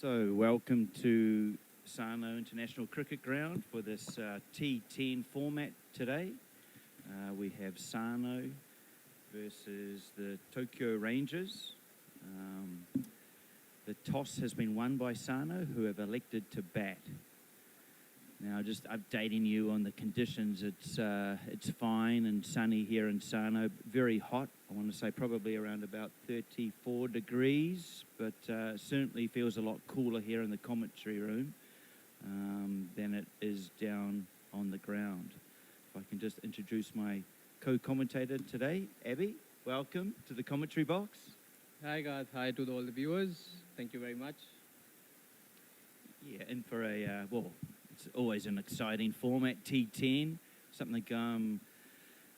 So, welcome to Sano International Cricket Ground for this T10 format today. We have Sano versus the Tokyo Rangers. The toss has been won by Sano, who have elected to bat. Now, just updating you on the conditions, it's fine and sunny here in Sano, very hot. I want to say probably around about 34 degrees, but certainly feels a lot cooler here in the commentary room than it is down on the ground. If I can just introduce my co-commentator today, Abby, welcome to the commentary box. Hi guys, hi to all the viewers. Thank you very much. Yeah, and for a, it's always an exciting format, T10, something,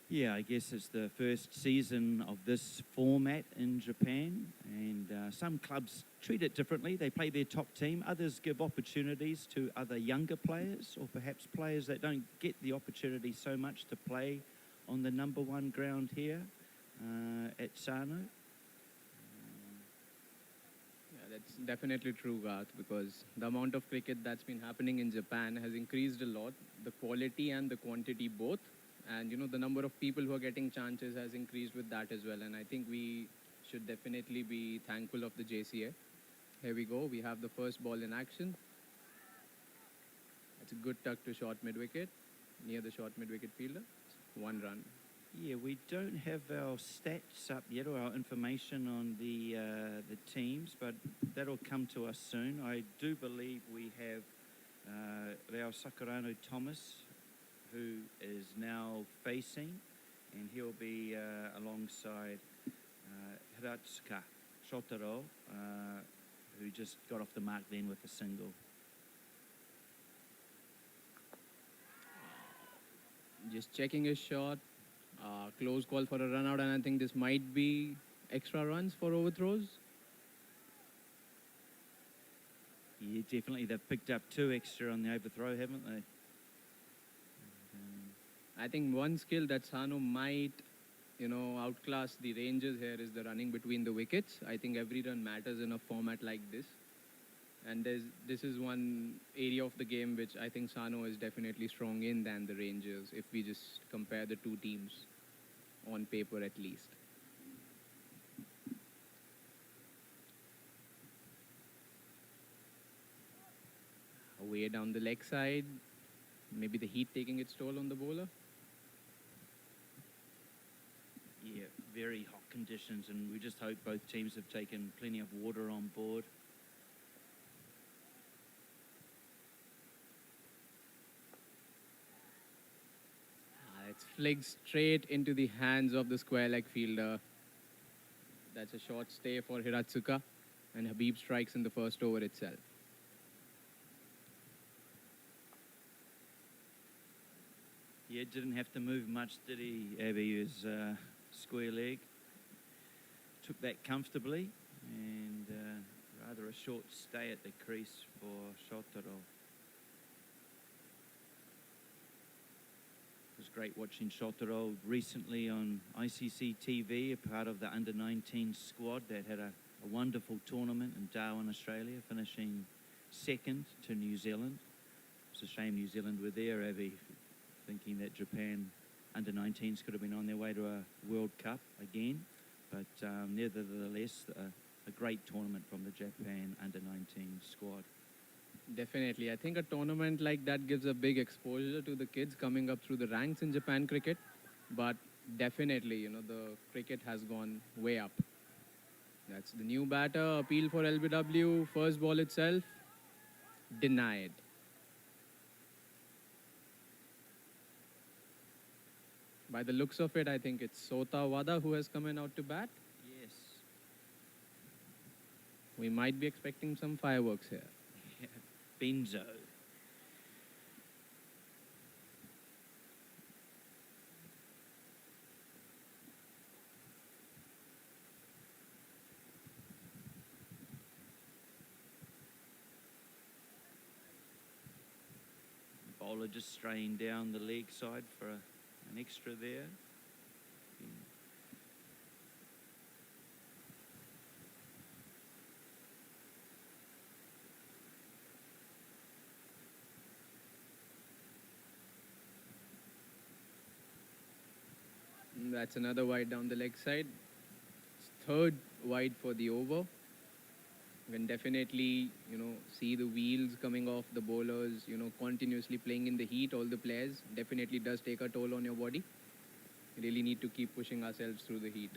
yeah, I guess it's the first season of this format in Japan, and some clubs treat it differently. They play their top team. Others give opportunities to other younger players, or perhaps players that don't get the opportunity so much to play on the number one ground here at Sano. That's definitely true, Garth, because the amount of cricket that's been happening in Japan has increased a lot, the quality and the quantity both. And, you know, the number of people who are getting chances has increased with that as well. And I think we should definitely be thankful of the JCL. Here we go. We have the first ball in action. It's a good tuck to short mid-wicket, near the short mid-wicket fielder. 1 run. Yeah, we don't have our stats up yet, or our information on the teams, but that'll come to us soon. I do believe we have Rao Sakurano Thomas, who is now facing, and he'll be alongside Hiratsuka Shotaro, who just got off the mark then with a single. Just checking his shot. Close call for a run out, and I think this might be extra runs for overthrows. Yeah, definitely. They've picked up 2 extra on the overthrow, haven't they? I think one skill that Sano might, you know, outclass the Rangers here is the running between the wickets. I think every run matters in a format like this. And this is one area of the game which I think Sano is definitely strong in than the Rangers, if we just compare the two teams on paper at least. Away down the leg side, maybe the heat taking its toll on the bowler. Yeah, very hot conditions, and we just hope both teams have taken plenty of water on board. It's flicked straight into the hands of the square leg fielder. That's a short stay for Hiratsuka, and Habib strikes in the first over itself. Yeah, didn't have to move much, did he, Abby? His square leg. Took that comfortably, and rather a short stay at the crease for Shotaro. It was great watching Shotaro recently on ICC TV, a part of the under-19 squad that had a wonderful tournament in Darwin, Australia, finishing 2nd to New Zealand. It's a shame New Zealand were there, Abby, thinking that Japan under-19s could have been on their way to a World Cup again. But nevertheless, a great tournament from the Japan under-19 squad. Definitely. I think a tournament like that gives a big exposure to the kids coming up through the ranks in Japan cricket. But definitely, you know, the cricket has gone way up. That's the new batter. Appeal for LBW. First ball itself. Denied. By the looks of it, I think it's Sota Wada who has come in out to bat. Yes. We might be expecting some fireworks here. Yeah. Benzo. Bowler just straying down the leg side for an extra there. That's another wide down the leg side. It's third wide for the over. You can definitely, see the wheels coming off the bowlers, continuously playing in the heat, all the players. Definitely does take a toll on your body. You really need to keep pushing ourselves through the heat.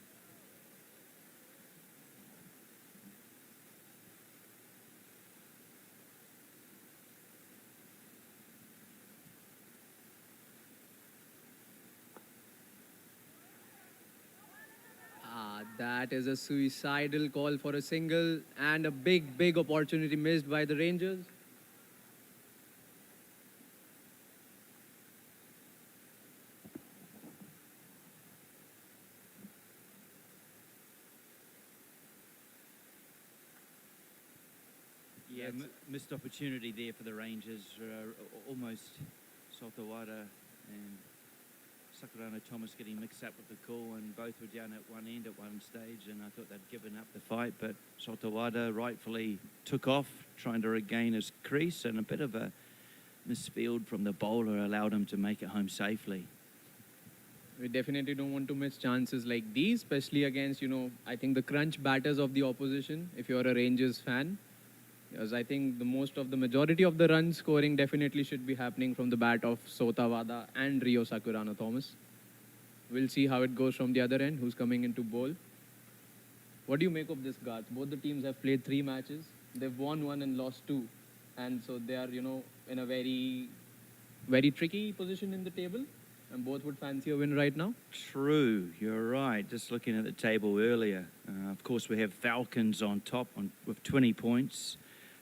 That is a suicidal call for a single and a big, big opportunity missed by the Rangers. Yeah, missed opportunity there for the Rangers. Almost Saltawada and Sakurano Thomas getting mixed up with the call, and both were down at one end at one stage, and I thought they'd given up the fight, but Saltawada rightfully took off, trying to regain his crease, and a bit of a misfield from the bowler allowed him to make it home safely. We definitely don't want to miss chances like these, especially against, I think the crunch batters of the opposition, if you're a Rangers fan. Because I think the majority of the run scoring definitely should be happening from the bat of Sotawada and Rio Sakurano Thomas. We'll see how it goes from the other end, who's coming into bowl. What do you make of this, Garth? Both the teams have played 3 matches. They've won 1 and lost 2. And so they are, in a very, very tricky position in the table. And both would fancy a win right now. True, you're right. Just looking at the table earlier. Of course, we have Falcons on top with 20 points.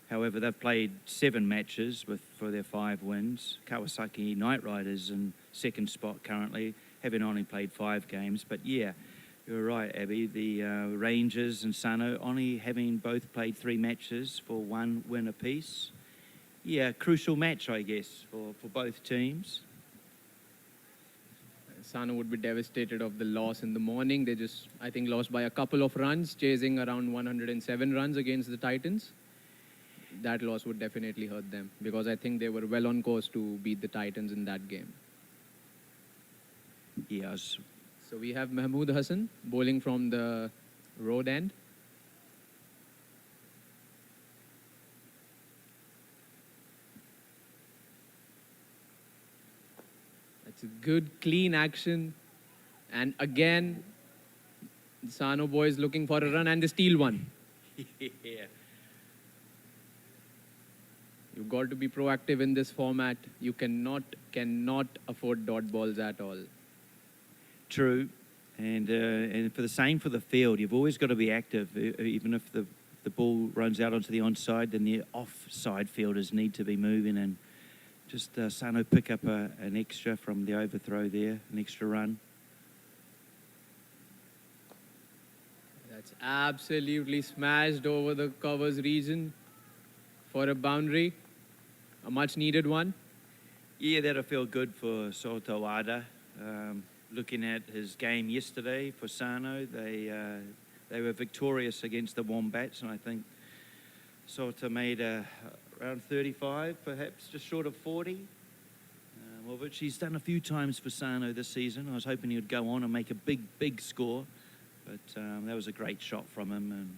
However, they've played 7 matches for their 5 wins. Kawasaki Knight Riders in second spot currently, having only played 5 games. But yeah, you're right, Abby. The Rangers and Sano only having both played 3 matches for 1 win apiece. Yeah, crucial match, I guess, for both teams. Sano would be devastated of the loss in the morning. They just, I think, lost by a couple of runs, chasing around 107 runs against the Titans. That loss would definitely hurt them because I think they were well on course to beat the Titans in that game. Yes. So we have Mahmood Hassan bowling from the road end. That's a good, clean action. And again, the Sano boys looking for a run and they steal one. Yeah. You've got to be proactive in this format. You cannot afford dot balls at all. True, and for the same for the field, you've always got to be active. Even if the ball runs out onto the onside, then the offside fielders need to be moving, and just Sano pick up an extra from the overthrow there, an extra run. That's absolutely smashed over the covers region for a boundary. A much needed one. Yeah, that'll feel good for Sotawada. Looking at his game yesterday for Sano, they were victorious against the Wombats, and I think Sota made around 35, perhaps just short of 40. Which he's done a few times for Sano this season. I was hoping he would go on and make a big score, but that was a great shot from him. And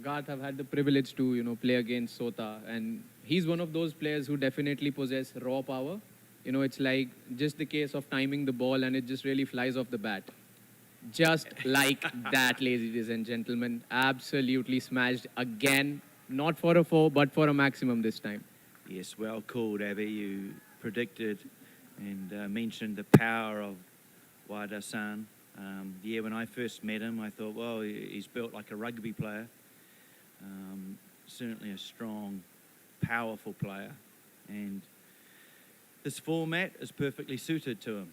Garth have had the privilege to, play against Sota, and he's one of those players who definitely possess raw power. It's like just the case of timing the ball and it just really flies off the bat. Just like that, ladies and gentlemen. Absolutely smashed again. Not for a 4, but for a maximum this time. Yes, well called, Abby. You predicted and mentioned the power of Wada-san. Yeah, when I first met him, I thought, well, he's built like a rugby player. Certainly a strong, powerful player. And this format is perfectly suited to him.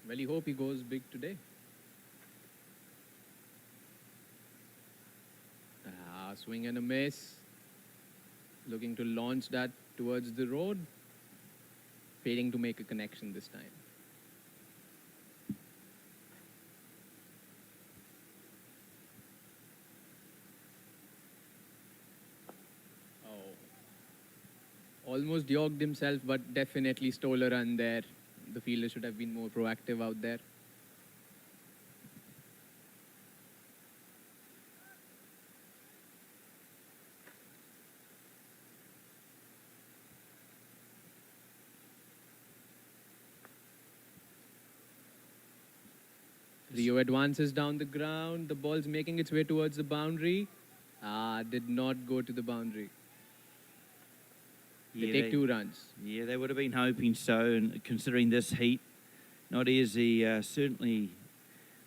Really hope he goes big today. Swing and a miss. Looking to launch that towards the road. Failing to make a connection this time. Almost yogged himself, but definitely stole a run there. the fielder should have been more proactive out there. Rio advances down the ground. The ball's making its way towards the boundary. Did not go to the boundary. They take 2 runs. Yeah, they would have been hoping so, and considering this heat, not easy. Certainly,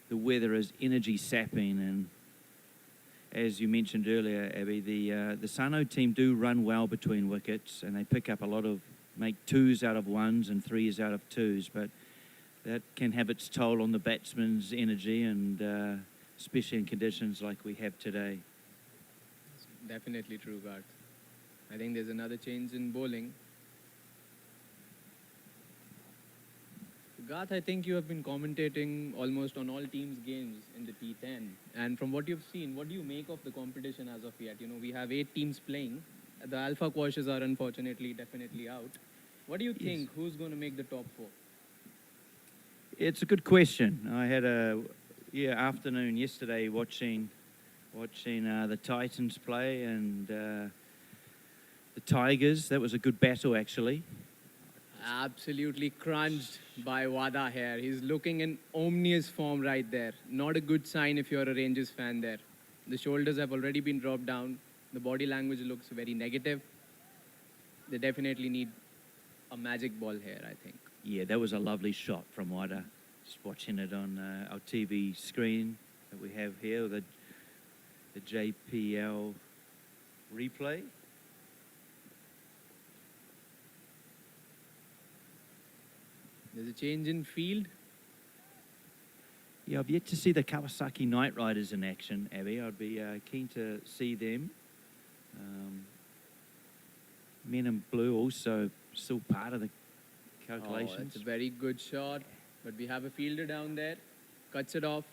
the weather is energy sapping, and as you mentioned earlier, Abby, the Sano team do run well between wickets, and they pick up a lot of, make 2s out of 1s and 3s out of 2s, but that can have its toll on the batsman's energy, and especially in conditions like we have today. It's definitely true, Garth. I think there's another change in bowling. Garth, I think you have been commentating almost on all teams' games in the T10. And from what you've seen, what do you make of the competition as of yet? You know, we have 8 teams playing. The Alpha Quashes are unfortunately definitely out. What do you think? Who's going to make the top 4? It's a good question. I had a afternoon yesterday watching the Titans play and the Tigers. That was a good battle, actually. Absolutely crunched by Wada here. He's looking in ominous form right there. Not a good sign if you're a Rangers fan there. The shoulders have already been dropped down. The body language looks very negative. They definitely need a magic ball here, I think. Yeah, that was a lovely shot from Wada. Just watching it on our TV screen that we have here, the JPL replay. There's a change in field. Yeah, I've yet to see the Kawasaki Knight Riders in action, Abby. I'd be keen to see them. Men in blue also still part of the calculations. Oh, that's a very good shot. But we have a fielder down there. Cuts it off.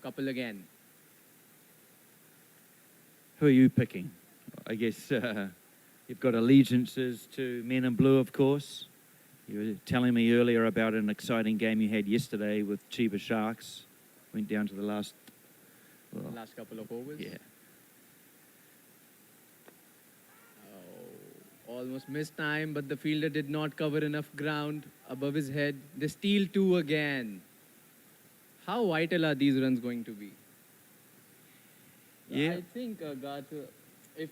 Couple again. Who are you picking? I guess you've got allegiances to men in blue, of course. You were telling me earlier about an exciting game you had yesterday with Chiba Sharks. Went down to the last couple of overs. Yeah. Almost missed time, but the fielder did not cover enough ground above his head. They steal 2 again. How vital are these runs going to be? Yeah. I think, Garth, if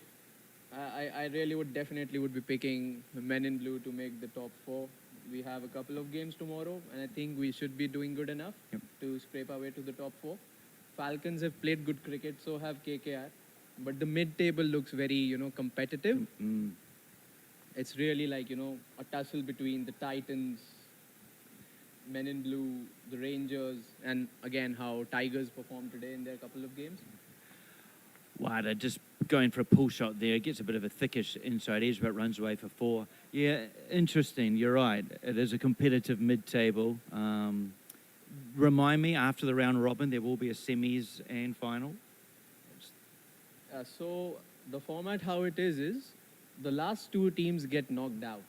I really would definitely be picking men in blue to make the top 4. We have a couple of games tomorrow, and I think we should be doing good enough to scrape our way to the top 4. Falcons have played good cricket, so have KKR. But the mid-table looks very, competitive. It's really like, a tussle between the Titans, men in blue, the Rangers, and again, how Tigers performed today in their couple of games. Wada just going for a pull shot there. Gets a bit of a thickish inside edge, but runs away for 4. Yeah, interesting. You're right. It is a competitive mid-table. Remind me, after the round robin, there will be a semis and final? So the format, how it is the last 2 teams get knocked out.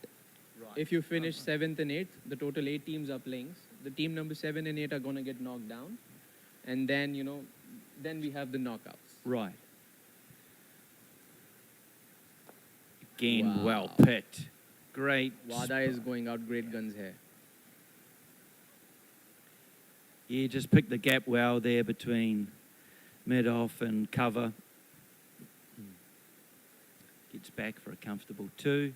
Right. If you finish 7th and 8th, the total 8 teams are playing. The team number 7 and 8 are going to get knocked down. And then, then we have the knockouts. Right. Again, Wow. well picked. Great. Wada is going out great guns here. Yeah, just picked the gap well there between mid-off and cover. Gets back for a comfortable 2.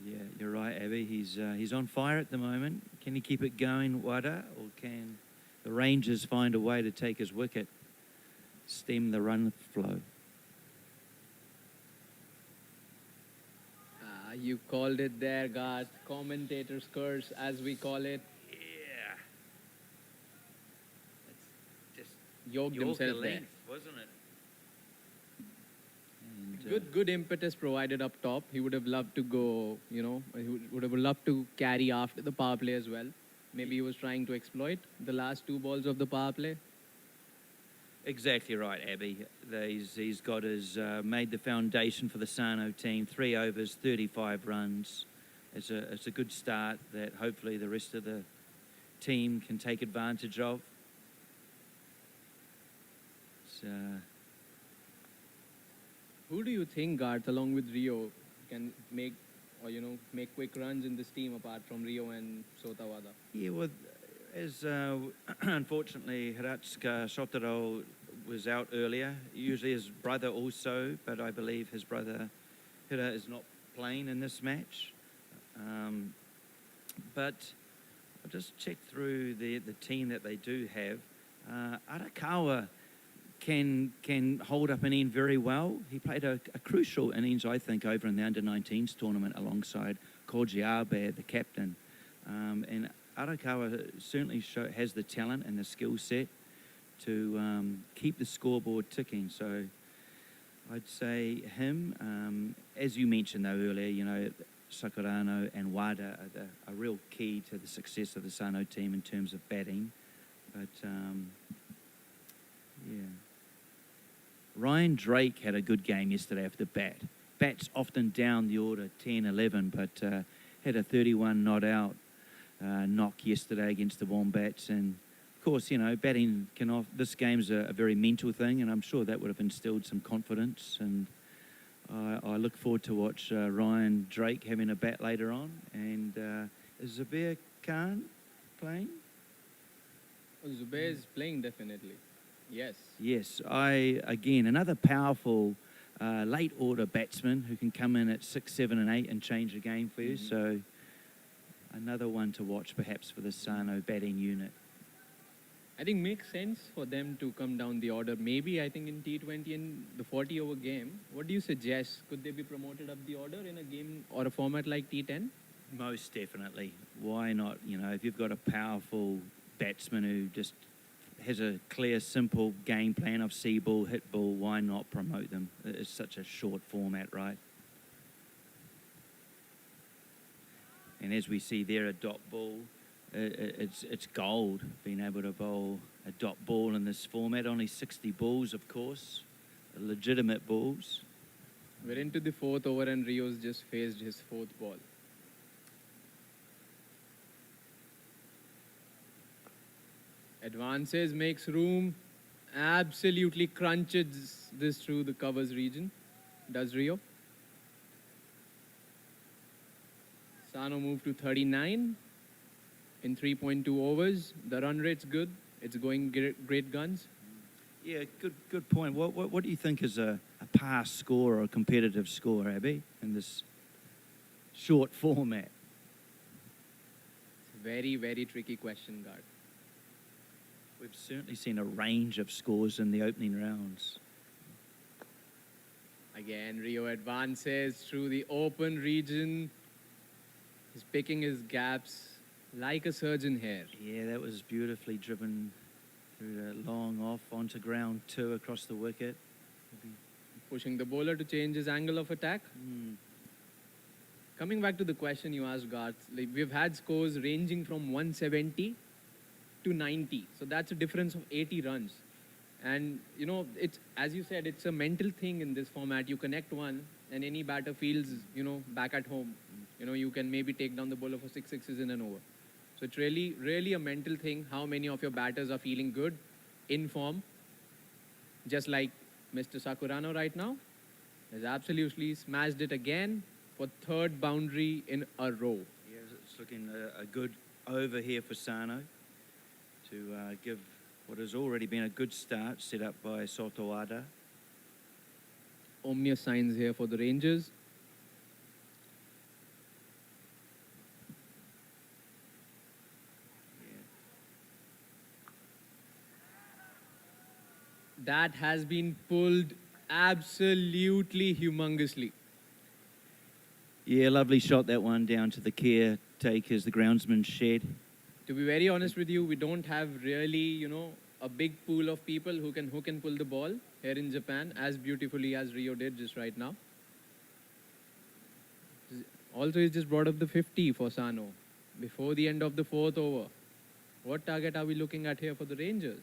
Yeah, you're right, Abby. He's on fire at the moment. Can he keep it going, Wada, or can the Rangers find a way to take his wicket, stem the run flow? You called it there, Garth. Commentator's curse, as we call it. Yeah. It's just Yoked himself there. Wasn't it? Good impetus provided up top. He would have loved to go, he would have loved to carry after the power play as well. Maybe he was trying to exploit the last 2 balls of the power play. Exactly right, Abby. He's got his made the foundation for the Sano team. 3 overs, 35 runs. it's a good start that hopefully the rest of the team can take advantage of. Who do you think, Garth, along with Rio, can make make quick runs in this team apart from Rio and Sotawada? Yeah, well, as unfortunately Hiratsuka Shotaro was out earlier, usually his brother also, but I believe his brother Hira is not playing in this match. But I'll just check through the team that they do have. Arakawa can hold up an end very well. He played a crucial innings, I think, over in the under-19s tournament alongside Koji Abe, the captain. And Arakawa certainly has the talent and the skill set to keep the scoreboard ticking. So I'd say him. As you mentioned, though, earlier, Sakurano and Wada are a real key to the success of the Sano team in terms of batting. But, yeah. Ryan Drake had a good game yesterday off the bat. Bats often down the order 10-11, but had a 31 not out knock yesterday against the Wombats. And, of course, batting this game's a very mental thing, and I'm sure that would have instilled some confidence. And I look forward to watch Ryan Drake having a bat later on. And is Zubair Khan playing? Zubair is playing, definitely. Yes. Yes. Again, another powerful late order batsman who can come in at 6, 7 and 8 and change the game for you. Mm-hmm. So another one to watch perhaps for the Sano batting unit. I think makes sense for them to come down the order. Maybe, I think, in T20 and the 40-over game. What do you suggest? Could they be promoted up the order in a game or a format like T10? Most definitely. Why not? If you've got a powerful batsman who just has a clear, simple game plan of see ball, hit ball, why not promote them? It's such a short format, right? And as we see there, a dot ball, it's gold being able to bowl a dot ball in this format. Only 60 balls, of course, legitimate balls. We're into the 4th over and Rio's just faced his 4th ball. Advances, makes room, absolutely crunches this through the covers region. Does Rio? Sano moved to 39 in 3.2 overs. The run rate's good. It's going great guns. Yeah, good point. What do you think is a pass score or a competitive score, Abby, in this short format? It's a very, very tricky question, Garth. We've certainly seen a range of scores in the opening rounds. Again, Rio advances through the open region. He's picking his gaps like a surgeon here. Yeah, that was beautifully driven through the long off onto ground 2 across the wicket. Pushing the bowler to change his angle of attack. Coming back to the question you asked, Garth, we've had scores ranging from 170 to 90. So that's a difference of 80 runs. And, it's, as you said, it's a mental thing in this format. You connect one and any batter feels, back at home. You can maybe take down the bowler for 6 sixes in an over. So it's really, really a mental thing how many of your batters are feeling good, in form. Just like Mr. Sakurano right now has absolutely smashed it again for 3rd boundary in a row. Yeah, it's looking a good over here for Sano to give what has already been a good start set up by Sotawada. Ominous signs here for the Rangers. That has been pulled absolutely humongously. Yeah, lovely shot, that one, down to the caretaker's, the groundsman's shed. To be very honest with you, we don't have really, a big pool of people who can pull the ball here in Japan as beautifully as Rio did just right now. Also, he just brought up the 50 for Sano before the end of the 4th over. What target are we looking at here for the Rangers?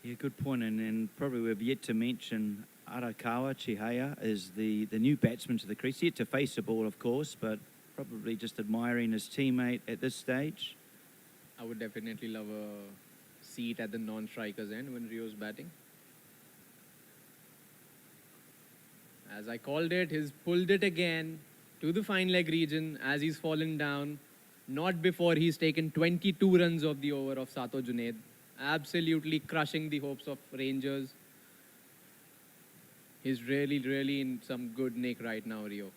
Yeah, good point. And probably we've yet to mention Arakawa Chihaya is the new batsman to the crease. Yet to face the ball, of course, but probably just admiring his teammate at this stage. I would definitely love a seat at the non-striker's end when Rio's batting. As I called it, he's pulled it again to the fine leg region as he's fallen down. Not before he's taken 22 runs of the over of Sato Junaid. Absolutely crushing the hopes of Rangers. He's really, really in some good nick right now, Rio.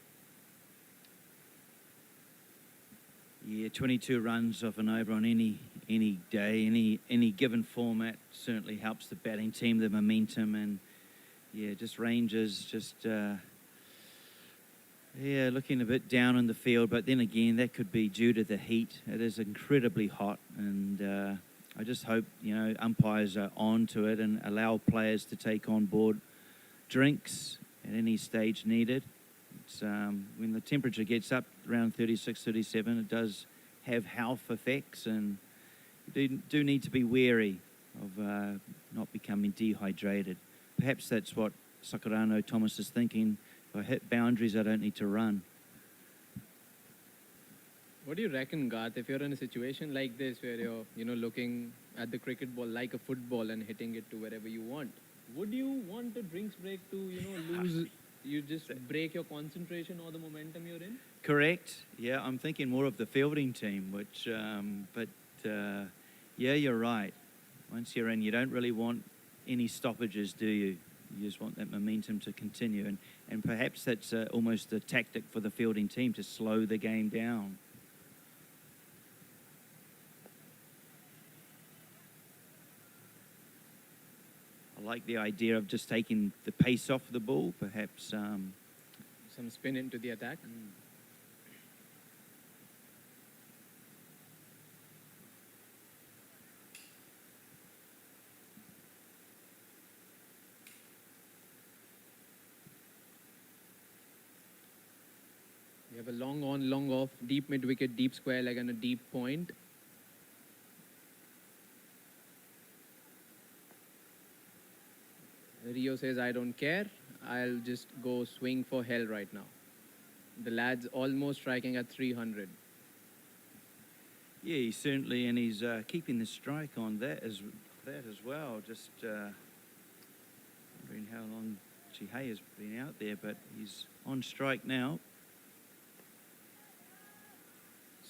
Yeah, 22 runs off an over on any day, any given format certainly helps the batting team, the momentum, and yeah, just Rangers looking a bit down in the field, but then again, that could be due to the heat. It is incredibly hot, and I just hope, umpires are on to it and allow players to take on board drinks at any stage needed. It's, when the temperature gets up around 36, 37, it does have health effects, and you do need to be wary of not becoming dehydrated. Perhaps that's what Sakurano Thomas is thinking. If I hit boundaries, I don't need to run. What do you reckon, Garth, if you're in a situation like this where you're, looking at the cricket ball like a football and hitting it to wherever you want? Would you want a drinks break to, lose? You just break your concentration or the momentum you're in? Correct. Yeah, I'm thinking more of the fielding team, which, yeah, you're right. Once you're in, you don't really want any stoppages, do you? You just want that momentum to continue. And perhaps that's almost a tactic for the fielding team to slow the game down. I like the idea of just taking the pace off the ball, perhaps. Some spin into the attack. We have a long on, long off, deep mid-wicket, deep square leg and a deep point. Rio says, I don't care. I'll just go swing for hell right now. The lad's almost striking at 300. Yeah, he's certainly, and he's keeping the strike on that as well. Just wondering how long Chihei has been out there, but he's on strike now.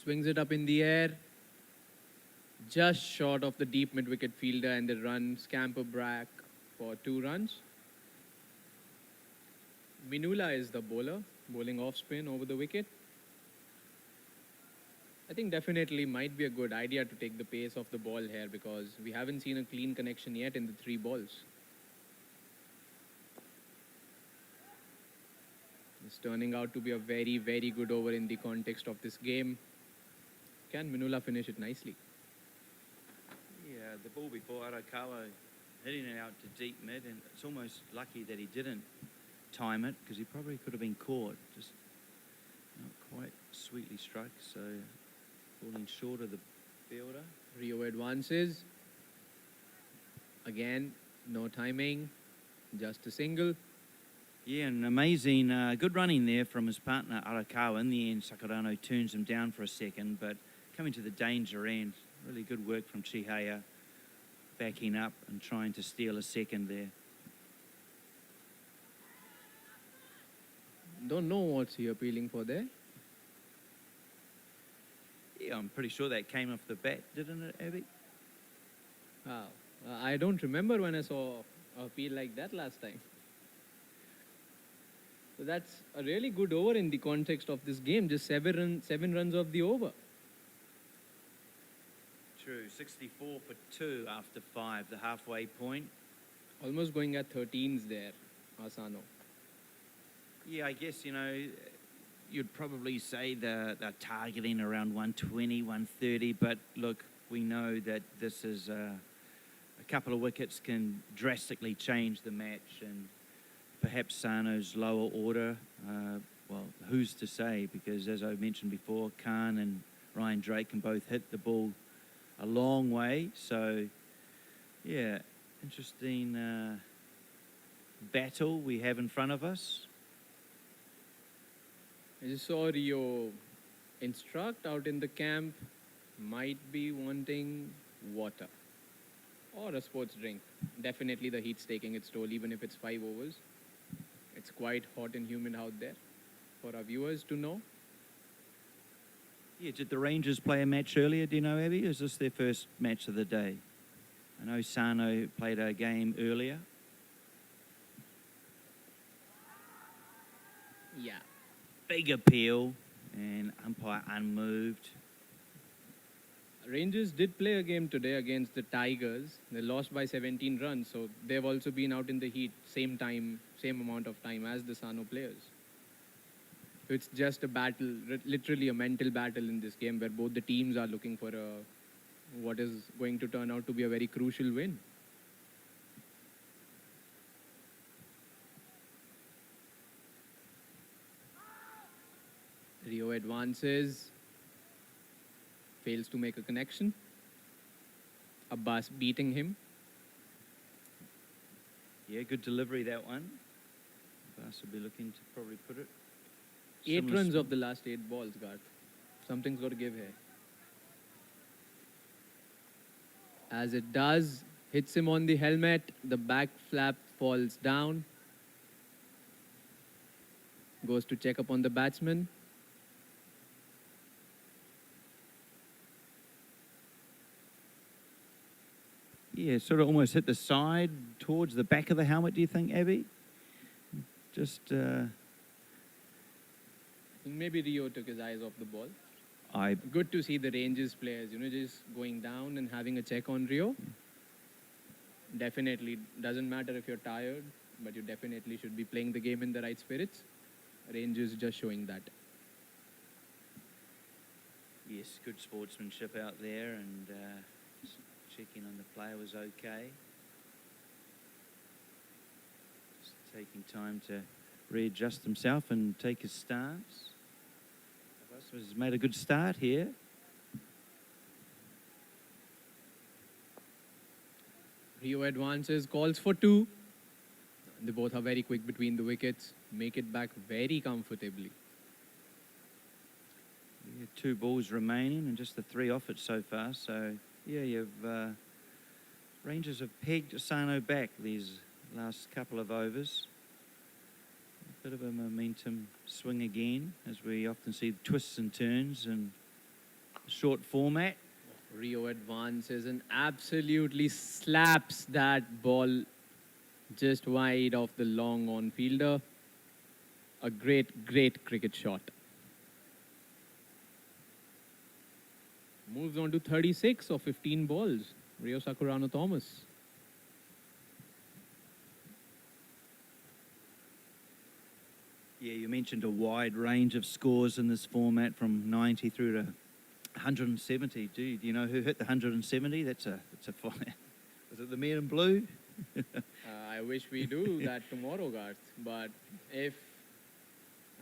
Swings it up in the air. Just short of the deep mid-wicket fielder, and the run scamper back for 2 runs. Minula is the bowler, bowling off spin over the wicket. I think definitely might be a good idea to take the pace of the ball here because we haven't seen a clean connection yet in the 3 balls. It's turning out to be a very, very good over in the context of this game. Can Minula finish it nicely? Yeah, the ball before Arakawa hitting it out to deep mid, and it's almost lucky that he didn't time it because he probably could have been caught. Just not quite sweetly struck, so falling short of the fielder. Rio advances. Again, no timing, just a single. Yeah, an amazing, good running there from his partner Arakawa. In the end, Sakurano turns him down for a second, but coming to the danger end, really good work from Chihaya, backing up and trying to steal a second there. Don't know what's he appealing for there. Yeah, I'm pretty sure that came off the bat, didn't it, Abby? I don't remember when I saw a appeal like that last time. So that's a really good over in the context of this game. Just 7 runs of the over. True, 64 for 2 after 5, the halfway point. Almost going at 13s there, Asano. Yeah, I guess, you'd probably say they're targeting around 120, 130, but look, we know that this is a couple of wickets can drastically change the match, and perhaps Sano's lower order, well, who's to say, because as I mentioned before, Khan and Ryan Drake can both hit the ball a long way, so yeah, interesting battle we have in front of us. I just saw Rio instruct out in the camp, might be wanting water or a sports drink. Definitely the heat's taking its toll, even if it's 5 overs. It's quite hot and humid out there for our viewers to know. Yeah, did the Rangers play a match earlier, do you know, Abby? Or is this their first match of the day? I know Sano played a game earlier. Yeah. Big appeal and umpire unmoved. Rangers did play a game today against the Tigers. They lost by 17 runs, so they've also been out in the heat same amount of time as the Sano players. So it's just a battle, literally a mental battle in this game where both the teams are looking for what is going to turn out to be a very crucial win. Rio advances, fails to make a connection. Abbas beating him. Yeah, good delivery, that one. Abbas will be looking to probably put it. 8 Similar runs of the last 8 balls, Garth. Something's got to give here. As it does, hits him on the helmet. The back flap falls down. Goes to check up on the batsman. Yeah, sort of almost hit the side towards the back of the helmet, do you think, Abby? Just, Maybe Rio took his eyes off the ball. I Good to see the Rangers players, just going down and having a check on Rio. Definitely doesn't matter if you're tired, but you definitely should be playing the game in the right spirits. Rangers just showing that. yes, good sportsmanship out there, and just checking on the player was okay. Just taking time to readjust himself and take his stance. Abbas has made a good start here. Rio advances, calls for 2. They both are very quick between the wickets, make it back very comfortably. Yeah, 2 balls remaining and just the 3 off it so far. So, yeah, you've Rangers have pegged Sano back these last couple of overs. A bit of a momentum swing again, as we often see twists and turns in short format. Rio advances and absolutely slaps that ball just wide of the long on fielder. A great, great cricket shot. Moves on to 36 of 15 balls. Rio Sakurano Thomas. Yeah, you mentioned a wide range of scores in this format from 90 through to 170. Do you know who hit the 170? That's a fine. Was it the man in blue? I wish we do that tomorrow, Garth. But if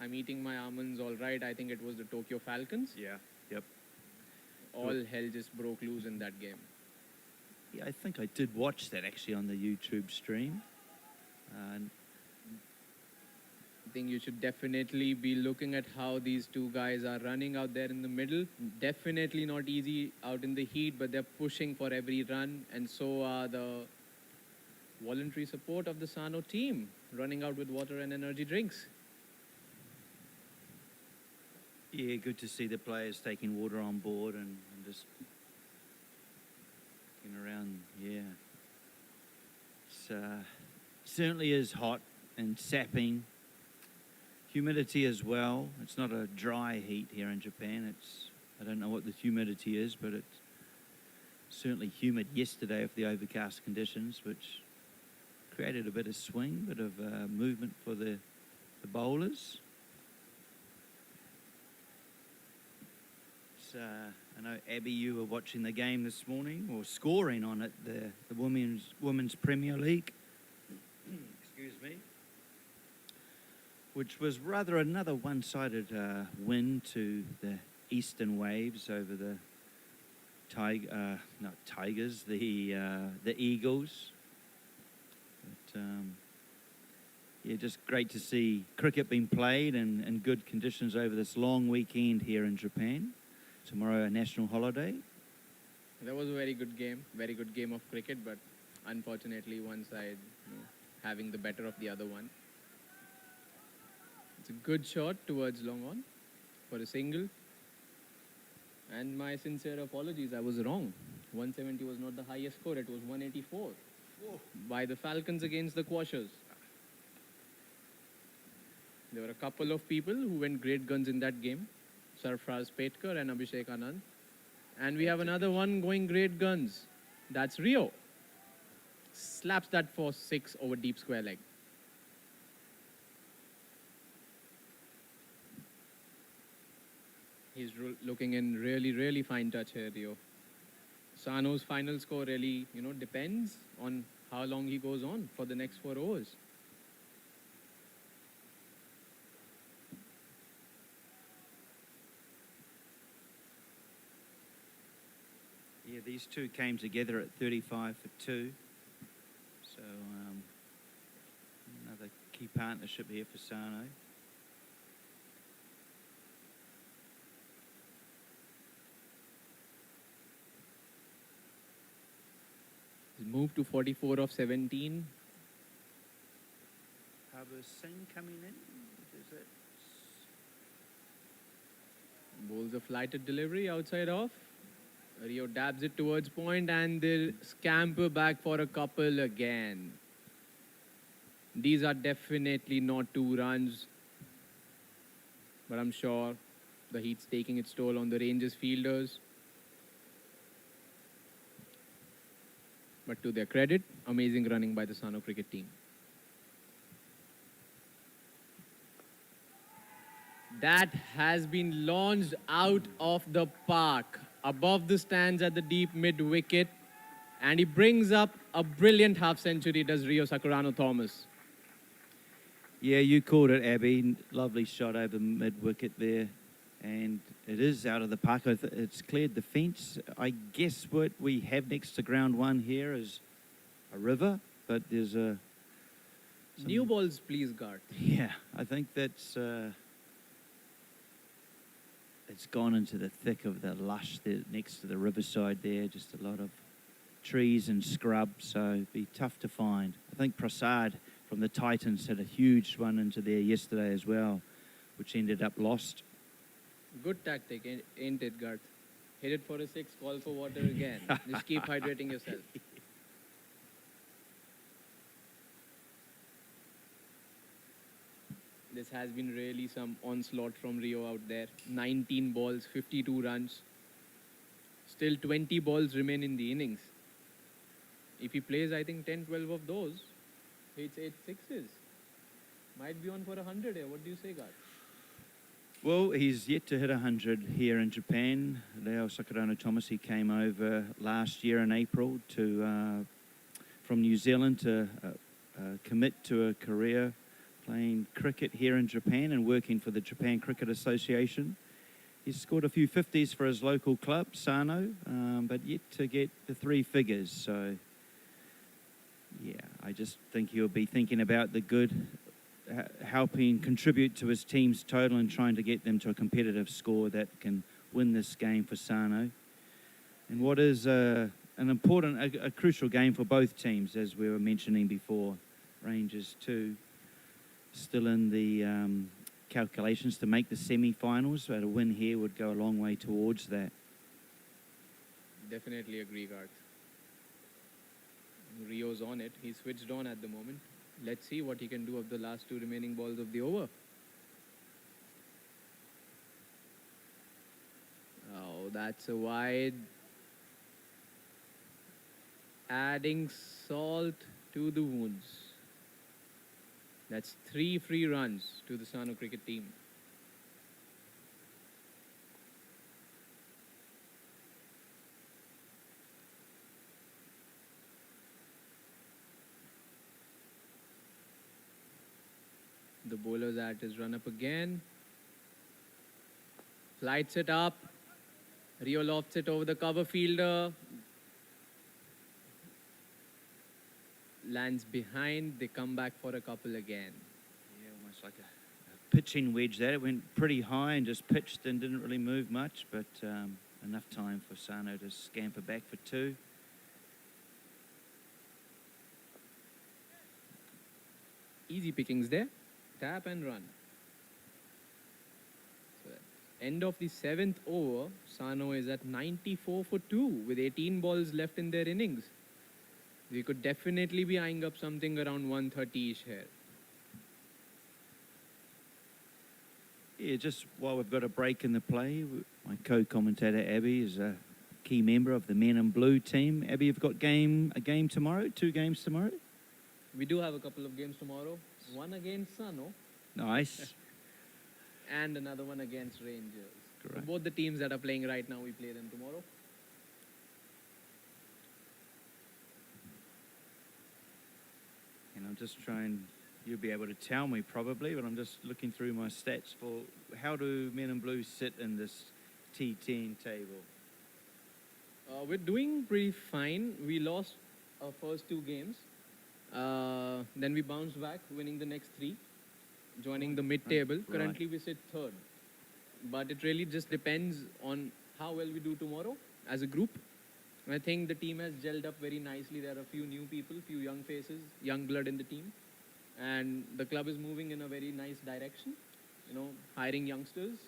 I'm eating my almonds all right, I think it was the Tokyo Falcons. Yeah. Yep. All hell just broke loose in that game. Yeah, I think I did watch that actually on the YouTube stream. I think you should definitely be looking at how these two guys are running out there in the middle. Definitely not easy out in the heat, but they're pushing for every run. And so are the voluntary support of the Sano team, running out with water and energy drinks. Yeah, good to see the players taking water on board and just looking around. Yeah. It's certainly is hot and sapping. Humidity as well. It's not a dry heat here in Japan. I don't know what the humidity is, but it's certainly humid yesterday with the overcast conditions, which created a bit of swing, bit of movement for the bowlers. I know, Abby, you were watching the game this morning, or scoring on it, the Women's Premier League. Excuse me. Which was rather another one-sided win to the Eastern Waves over the Tigers, the Eagles. But Yeah, just great to see cricket being played in good conditions over this long weekend here in Japan. Tomorrow a national holiday. That was a very good game of cricket, but unfortunately one side having the better of the other one. It's a good shot towards long on for a single. And my sincere apologies, I was wrong. 170 was not the highest score, it was 184 by the Falcons against the Quashers. There were a couple of people who went great guns in that game. Sarfraz Petkar and Abhishek Anand. And we have another one going great guns. That's Rio. Slaps that for 6 over deep square leg. He's looking in really fine touch here, Rio. Sano's final score really, depends on how long he goes on for the next 4 overs. Yeah, these two came together at 35 for 2. So another key partnership here for Sano. He's moved to 44 of 17. Harbour Singh coming in. Is it? Bowls a flighted delivery outside off. Rio dabs it towards point and they'll scamper back for a couple again. These are definitely not 2 runs. But I'm sure the heat's taking its toll on the Rangers fielders. But to their credit, amazing running by the Sano cricket team. That has been launched out of the park, above the stands at the deep mid wicket. And he brings up a brilliant half century, does Rio Sakurano Thomas. Yeah, you called it, Abby. Lovely shot over mid wicket there. And it is out of the park. It's cleared the fence. I guess what we have next to ground one here is a river, but there's a... New balls, please, Garth. Yeah, I think that's... it's gone into the thick of the lush there next to the riverside there. Just a lot of trees and scrub, so it'd be tough to find. I think Prasad from the Titans had a huge one into there yesterday as well, which ended up lost. Good tactic, ain't it, Garth? Hit it for a 6, call for water again. Just keep hydrating yourself. This has been really some onslaught from Rio out there. 19 balls, 52 runs. Still 20 balls remain in the innings. If he plays, I think 10, 12 of those, hits 8 sixes. Might be on for 100 here. What do you say, Garth? Well, he's yet to hit 100 here in Japan. Reo Sakurano Thomas, he came over last year in April to from New Zealand to commit to a career playing cricket here in Japan and working for the Japan Cricket Association. He's scored a few 50s for his local club, Sano, but yet to get the 3 figures. So, yeah, I just think he'll be thinking about the good, helping contribute to his team's total and trying to get them to a competitive score that can win this game for Sano. And what is an important, a crucial game for both teams, as we were mentioning before. Rangers too, still in the calculations to make the semi-finals, but a win here would go a long way towards that. Definitely agree, Garth. Rio's on it. He's switched on at the moment. Let's see what he can do of the last 2 remaining balls of the over. Oh, that's a wide. Adding salt to the wounds. That's 3 free runs to the Sano cricket team. The bowler's at his run up again. Flights it up. Rio lofts it over the cover fielder. Lands behind. They come back for a couple again. It's like a pitching wedge there. It went pretty high and just pitched and didn't really move much, but enough time for Sano to scamper back for 2. Easy pickings there. Tap and run. So end of the 7th over, Sano is at 94 for 2 with 18 balls left in their innings. We could definitely be eyeing up something around 130-ish here. Yeah, just while we've got a break in the play, my co-commentator Abby is a key member of the Men in Blue team. Abby, you've got a game tomorrow, 2 games tomorrow? We do have a couple of games tomorrow. One against Sano. Nice. And another one against Rangers. Correct. So both the teams that are playing right now, we play them tomorrow. And I'm just trying, you'll be able to tell me probably, but I'm just looking through my stats for how do Men in Blue sit in this T10 table? We're doing pretty fine. We lost our first 2 games. Then we bounced back, winning the next 3, joining the mid-table. Right. Currently, we sit 3rd. But it really just depends on how well we do tomorrow as a group. I think the team has gelled up very nicely. There are a few new people, few young faces, young blood in the team. And the club is moving in a very nice direction. You know, hiring youngsters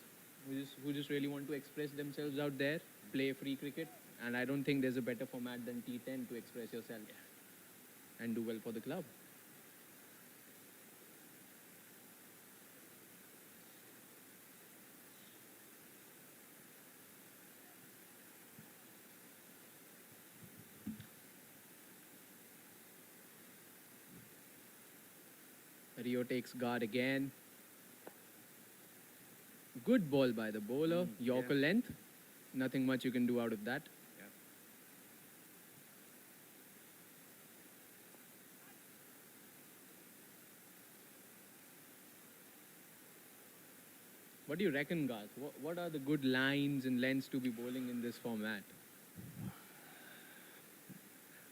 who just really want to express themselves out there, play free cricket. And I don't think there's a better format than T10 to express yourself and do well for the club. Rio takes guard again. Good ball by the bowler. Yorker length. Nothing much you can do out of that. What do you reckon, Garth? What are the good lines and lengths to be bowling in this format?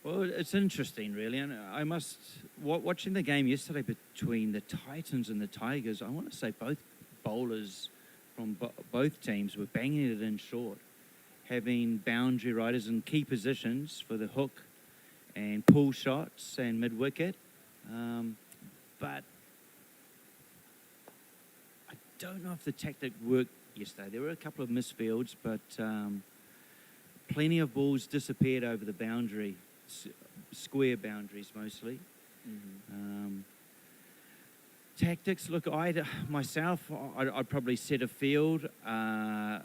Well, it's interesting, really. And I must, watching the game yesterday between the Titans and the Tigers, I want to say both bowlers from both teams were banging it in short, having boundary riders in key positions for the hook and pull shots and mid-wicket. But I don't know if the tactic worked yesterday. There were a couple of misfields, but plenty of balls disappeared over the boundary, square boundaries mostly. Tactics, look, I'd probably set a field on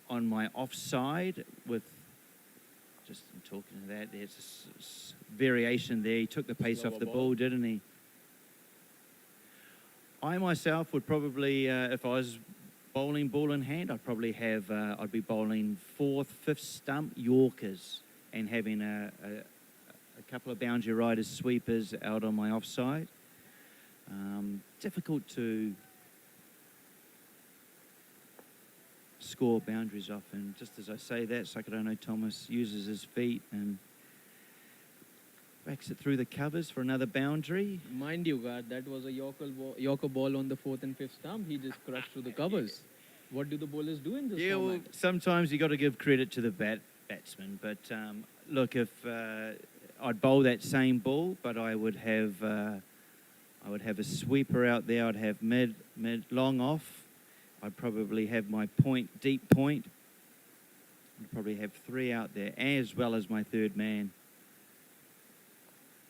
my offside with, just talking to that, there's a variation there. He took the pace off the ball, didn't he? I myself would probably, if I was bowling ball in hand, I'd be bowling 4th, 5th stump Yorkers and having a couple of boundary riders, sweepers out on my offside. Difficult to score boundaries off, and just as I say that, Sakadano Thomas uses his feet and backs it through the covers for another boundary. Mind you, Garth, that was a Yorker ball on the 4th and 5th stump. He just crushed through the covers. What do the bowlers do in this format? Well, sometimes you got to give credit to the batsman. But look, if I'd bowl that same ball, but I would have a sweeper out there. I'd have mid, long off. I'd probably have my deep point. I'd probably have 3 out there, as well as my 3rd man.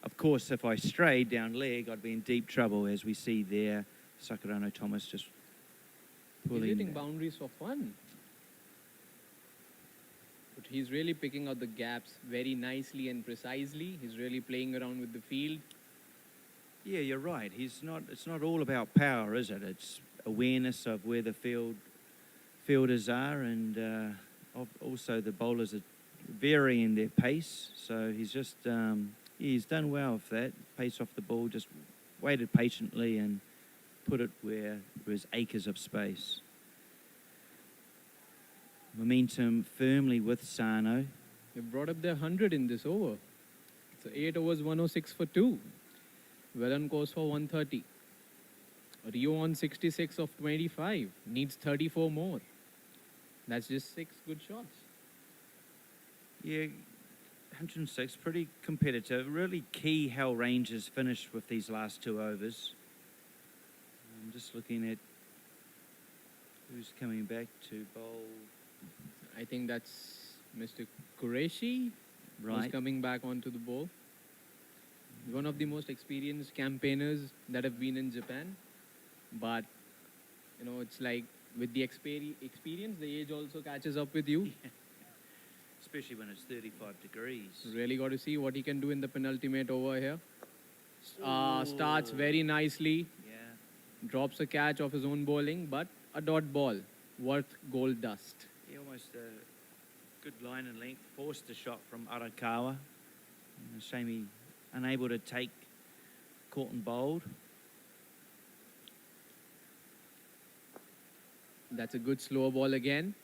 Of course, if I strayed down leg, I'd be in deep trouble, as we see there. Sakadano Thomas just pulling. He's hitting boundaries for fun. But he's really picking out the gaps very nicely and precisely. He's really playing around with the field. Yeah, you're right. It's not all about power, is it? It's awareness of where the fielders are, and also the bowlers are varying their pace. So he's just he's done well with that. Pace off the ball, just waited patiently and put it where there's acres of space. Momentum firmly with Sano. They brought up their 100 in this over. So 8 overs, 106 for 2. Well on course for 130. Rio on 66 of 25. Needs 34 more. That's just 6 good shots. Yeah, 106, pretty competitive. Really key how Rangers finished with these last 2 overs. I'm just looking at who's coming back to bowl. I think that's Mr. Qureshi who's Right. coming back onto the bowl. One of the most experienced campaigners that have been in Japan. But, you know, it's like with the experience, the age also catches up with you. Especially when it's 35 degrees. Really got to see what he can do in the penultimate over here. Starts very nicely. Yeah. Drops a catch off his own bowling, but a dot ball worth gold dust. Yeah, almost a good line and length. Forced the shot from Arakawa. Shame he unable to take caught and bowled. That's a good slower ball again.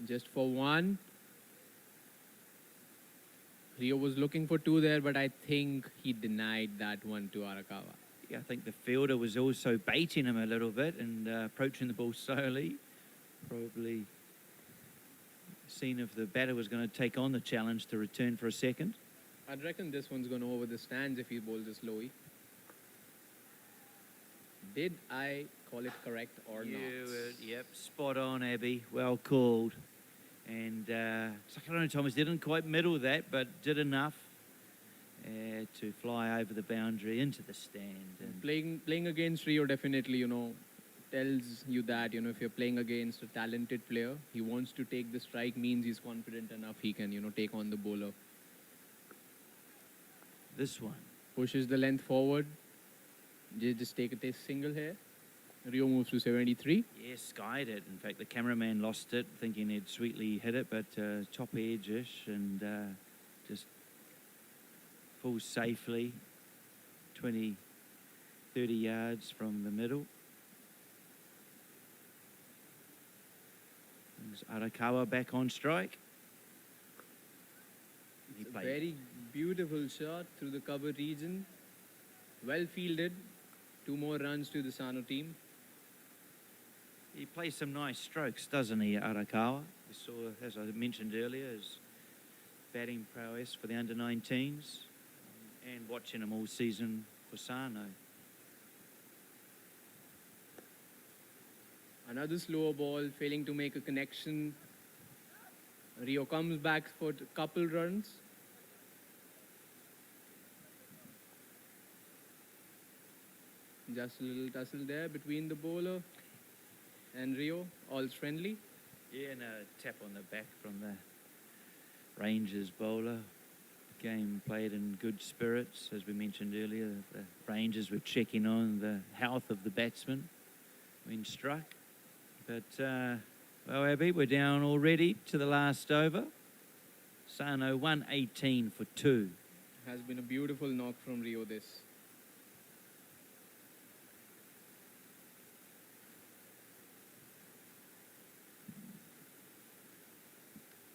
Just for 1. Rio was looking for 2 there, but I think he denied that one to Arakawa. Yeah, I think the fielder was also baiting him a little bit and approaching the ball slowly. Probably seen if the batter was going to take on the challenge to return for a second. I'd reckon this one's going to over the stands if he bowls a slowy. Did I call it correct or not? Yep, spot on, Abby. Well called. And Sakharano Thomas didn't quite middle that, but did enough to fly over the boundary into the stand. And Playing against Rio definitely, you know, tells you that, you know, if you're playing against a talented player, he wants to take the strike, means he's confident enough he can, you know, take on the bowler. this one. Pushes the length forward. Just take a single here. Rio moves to 73. Yeah, skied it. In fact, the cameraman lost it, thinking he'd sweetly hit it, but top edge-ish and just falls safely 20, 30 yards from the middle. There's Arakawa back on strike. He It's a played very beautiful shot through the cover region. Well fielded. 2 more runs to the Sano team. He plays some nice strokes, doesn't he, Arakawa? We saw, as I mentioned earlier, his batting prowess for the under-19s and watching him all season for Sano. Another slower ball, failing to make a connection. Rio comes back for a couple runs. Just a little tussle there between the bowler and Rio, all's friendly. Yeah, and a tap on the back from the Rangers bowler. Game played in good spirits, as we mentioned earlier. The Rangers were checking on the health of the batsman when struck. But, well, Abby, we're down already to the last over. Sano 118 for 2. Has been a beautiful knock from Rio this.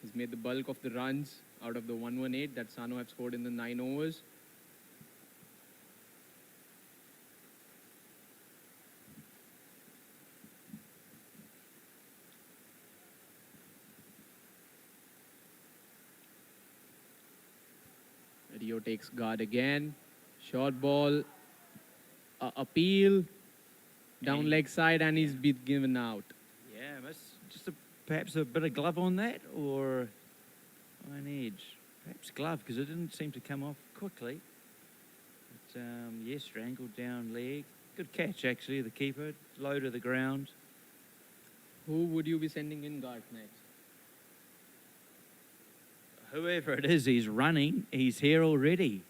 He's made the bulk of the runs out of the 118 that Sano have scored in the 9 overs. Rio takes guard again. Short ball. Appeal. Down And- leg side, and he's been given out. Yeah, just perhaps a bit of glove on that, or on edge. Perhaps glove, because it didn't seem to come off quickly. But, yeah, strangled down leg. Good catch, actually, the keeper. Low to the ground. Who would you be sending in guard next? Whoever it is, he's running. He's here already.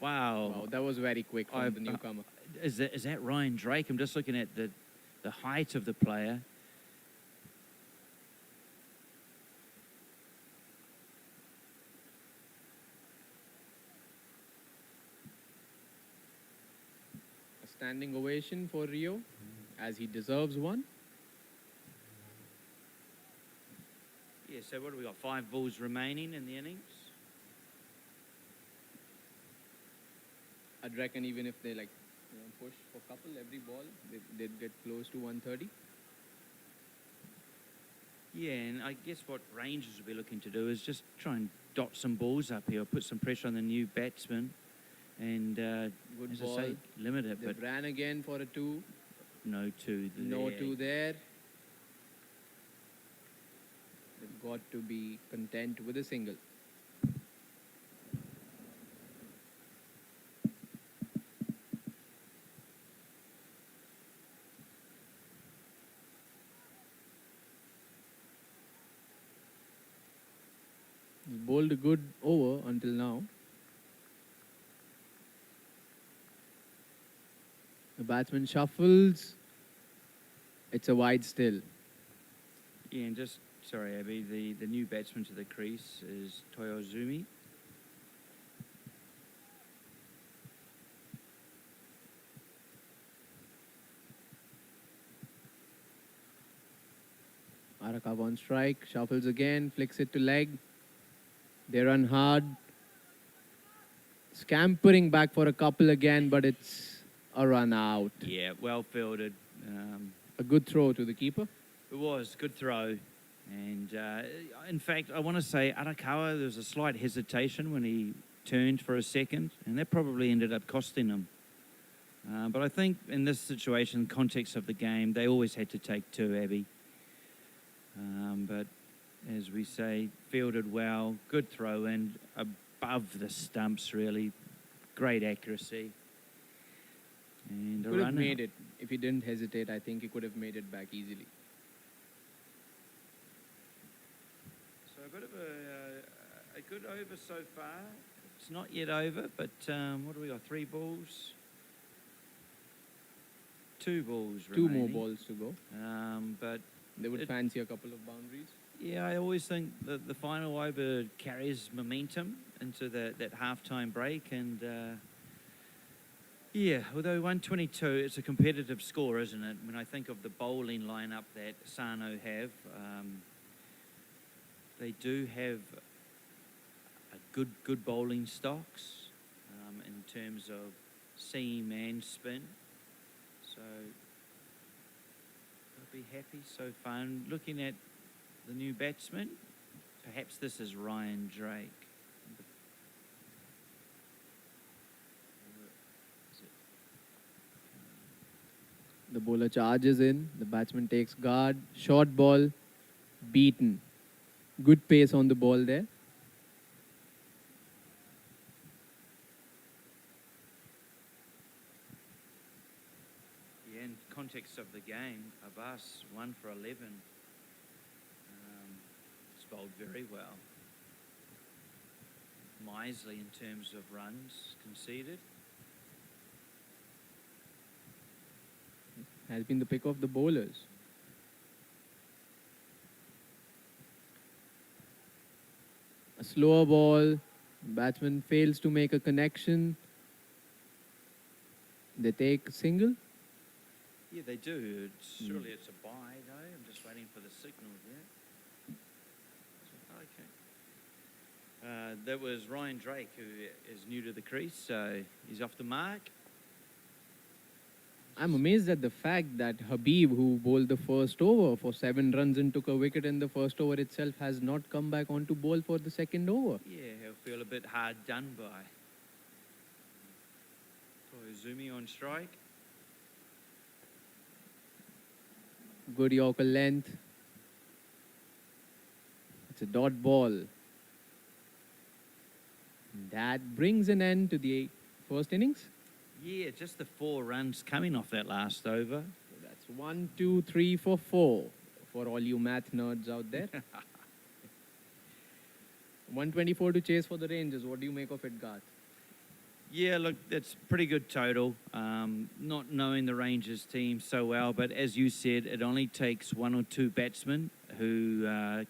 Wow. Wow, that was very quick from the newcomer. Is that Ryan Drake? I'm just looking at the height of the player. A standing ovation for Rio, as he deserves one. Yeah, so what do we got? 5 balls remaining in the innings? I'd reckon even if they push for couple every ball. They did get close to 130. Yeah, and I guess what Rangers will be looking to do is just try and dot some balls up here, put some pressure on the new batsman, and Good as ball. I say, limit it. They But ran again for a 2. no two there. No 2 there. They've got to be content with a single. He bowled a good over until now. The batsman shuffles. It's a wide still. Yeah, and just, sorry, Abby, the new batsman to the crease is Toyozumi. Arakav on strike, shuffles again, flicks it to leg. They run hard. Scampering back for a couple again, but it's a run out. Yeah, well fielded. A good throw to the keeper. It was good throw, and in fact, I want to say Arakawa. There was a slight hesitation when he turned for a second, and that probably ended up costing him. But I think in this situation, context of the game, they always had to take 2, Abby. But as we say, fielded well, good throw in, above the stumps really, great accuracy. And Could have made it. If he didn't hesitate, I think he could have made it back easily. So a bit of a good over so far. It's not yet over, but what do we got? 3 balls? 2 balls Two remaining. more balls to go. But They would fancy a couple of boundaries. yeah, I always think that the final over carries momentum into that halftime break. And yeah, although 122, it's a competitive score, isn't it? When I think of the bowling lineup that Sano have, they do have a good bowling stocks in terms of seam and spin. So I'll be happy so far. And looking at the new batsman, perhaps this is Ryan Drake. The bowler charges in. The batsman takes guard. Short ball. Beaten. Good pace on the ball there. Yeah, in context of the game, Abbas 1 for 11. It's bowled very well. Miserly in terms of runs conceded. Has been the pick of the bowlers. A slower ball. Batsman fails to make a connection. They take a single. Yeah, they do. Surely it's a bye, though. I'm just waiting for the signal there. Okay. That was Ryan Drake, who is new to the crease, so he's off the mark. I'm amazed at the fact that Habib, who bowled the first over for 7 runs and took a wicket in the first over itself, has not come back on to bowl for the second over. Yeah, he'll feel a bit hard done by. Koizumi on strike. Good Yorker length. It's a dot ball. That brings an end to the first innings. Yeah, just the 4 runs coming off that last over. So that's 1, 2, 3 for 4 for all you math nerds out there. 124 to chase for the Rangers. What do you make of it, Garth? Yeah, look, that's pretty good total. Not knowing the Rangers team so well, but as you said, it only takes 1 or 2 batsmen who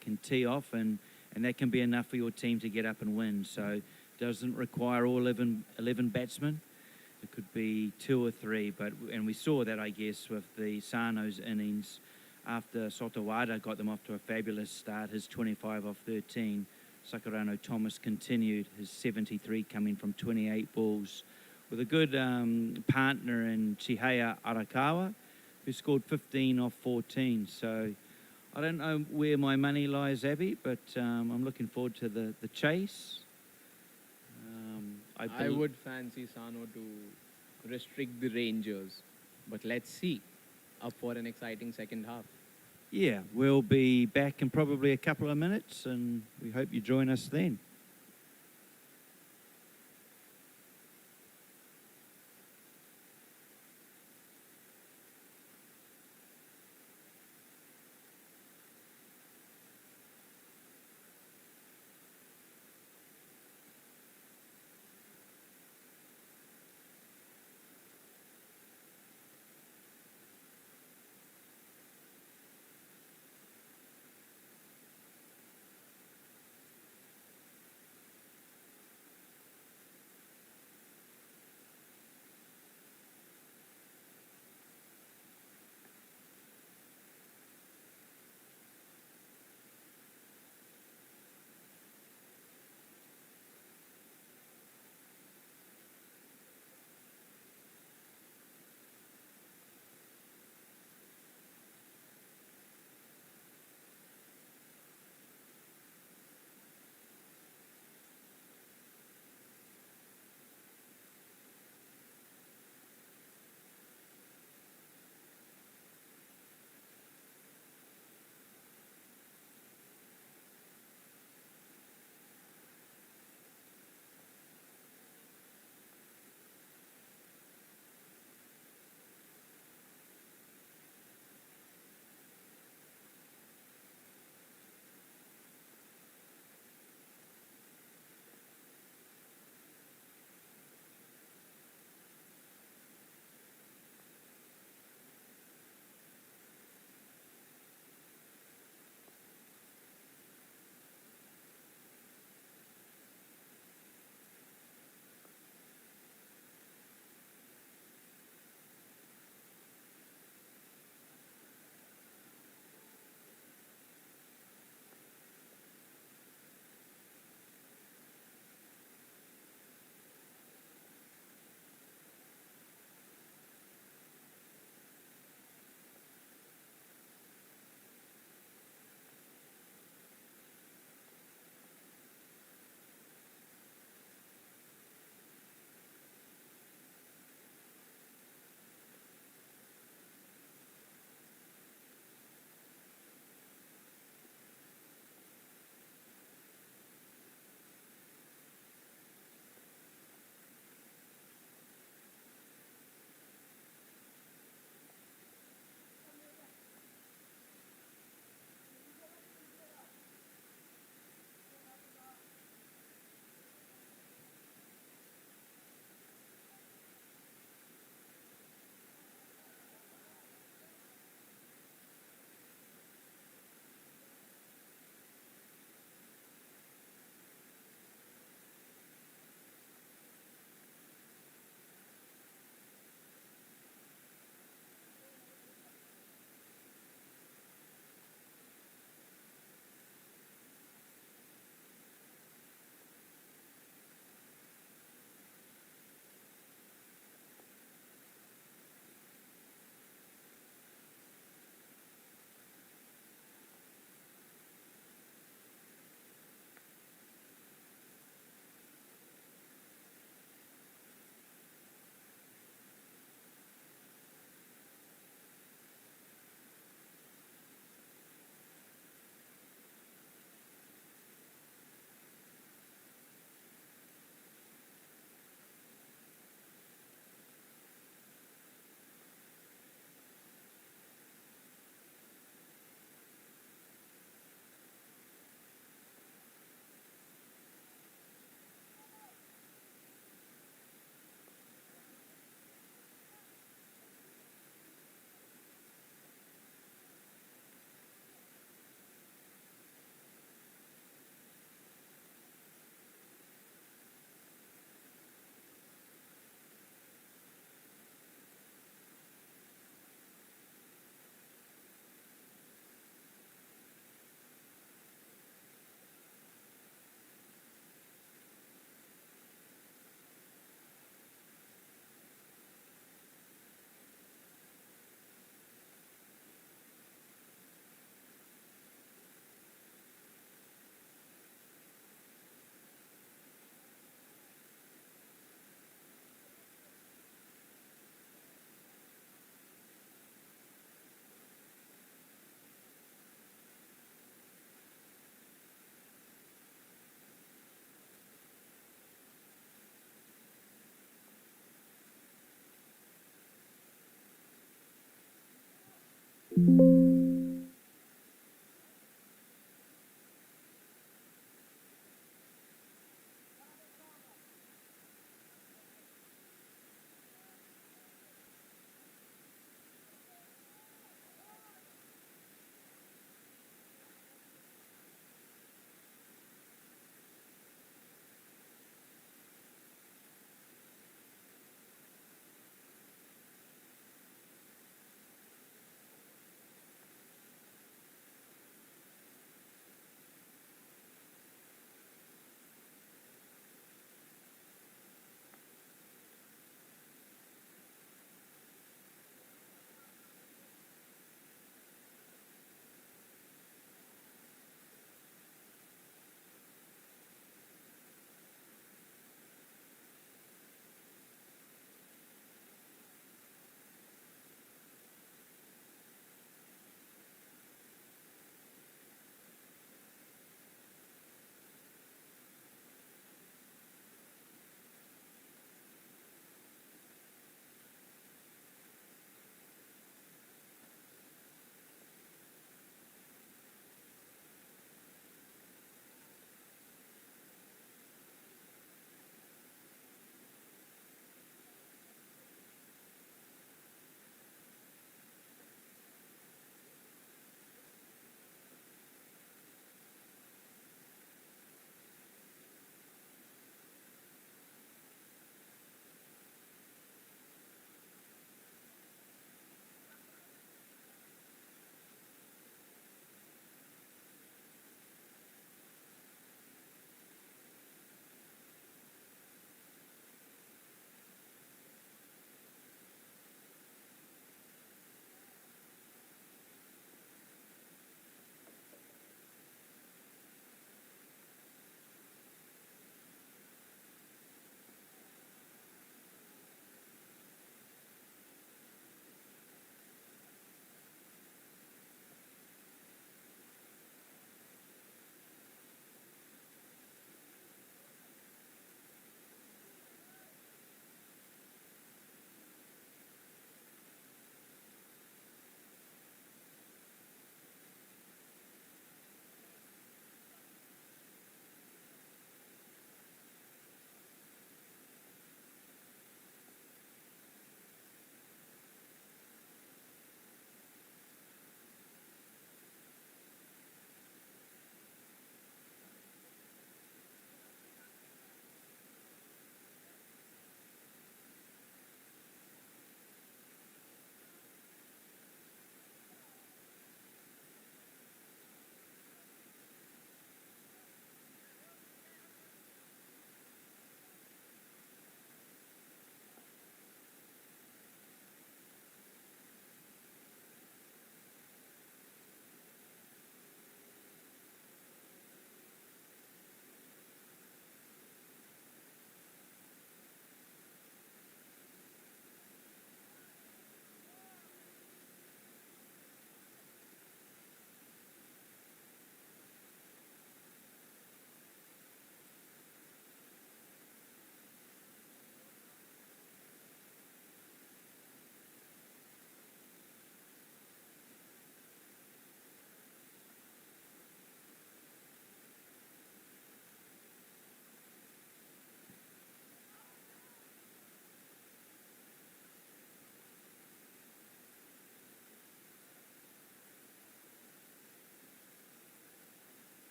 can tee off, and that can be enough for your team to get up and win. So it doesn't require all 11 batsmen. It could be 2 or 3, and we saw that, I guess, with the Sano's innings after Sotawada got them off to a fabulous start, his 25 off 13. Sakurano Thomas continued his 73 coming from 28 balls with a good partner in Chihaya Arakawa, who scored 15 off 14. So I don't know where my money lies, Abby, but I'm looking forward to the chase. I would fancy Sano to restrict the Rangers, but let's see. Up for an exciting second half. Yeah, we'll be back in probably a couple of minutes, and we hope you join us then.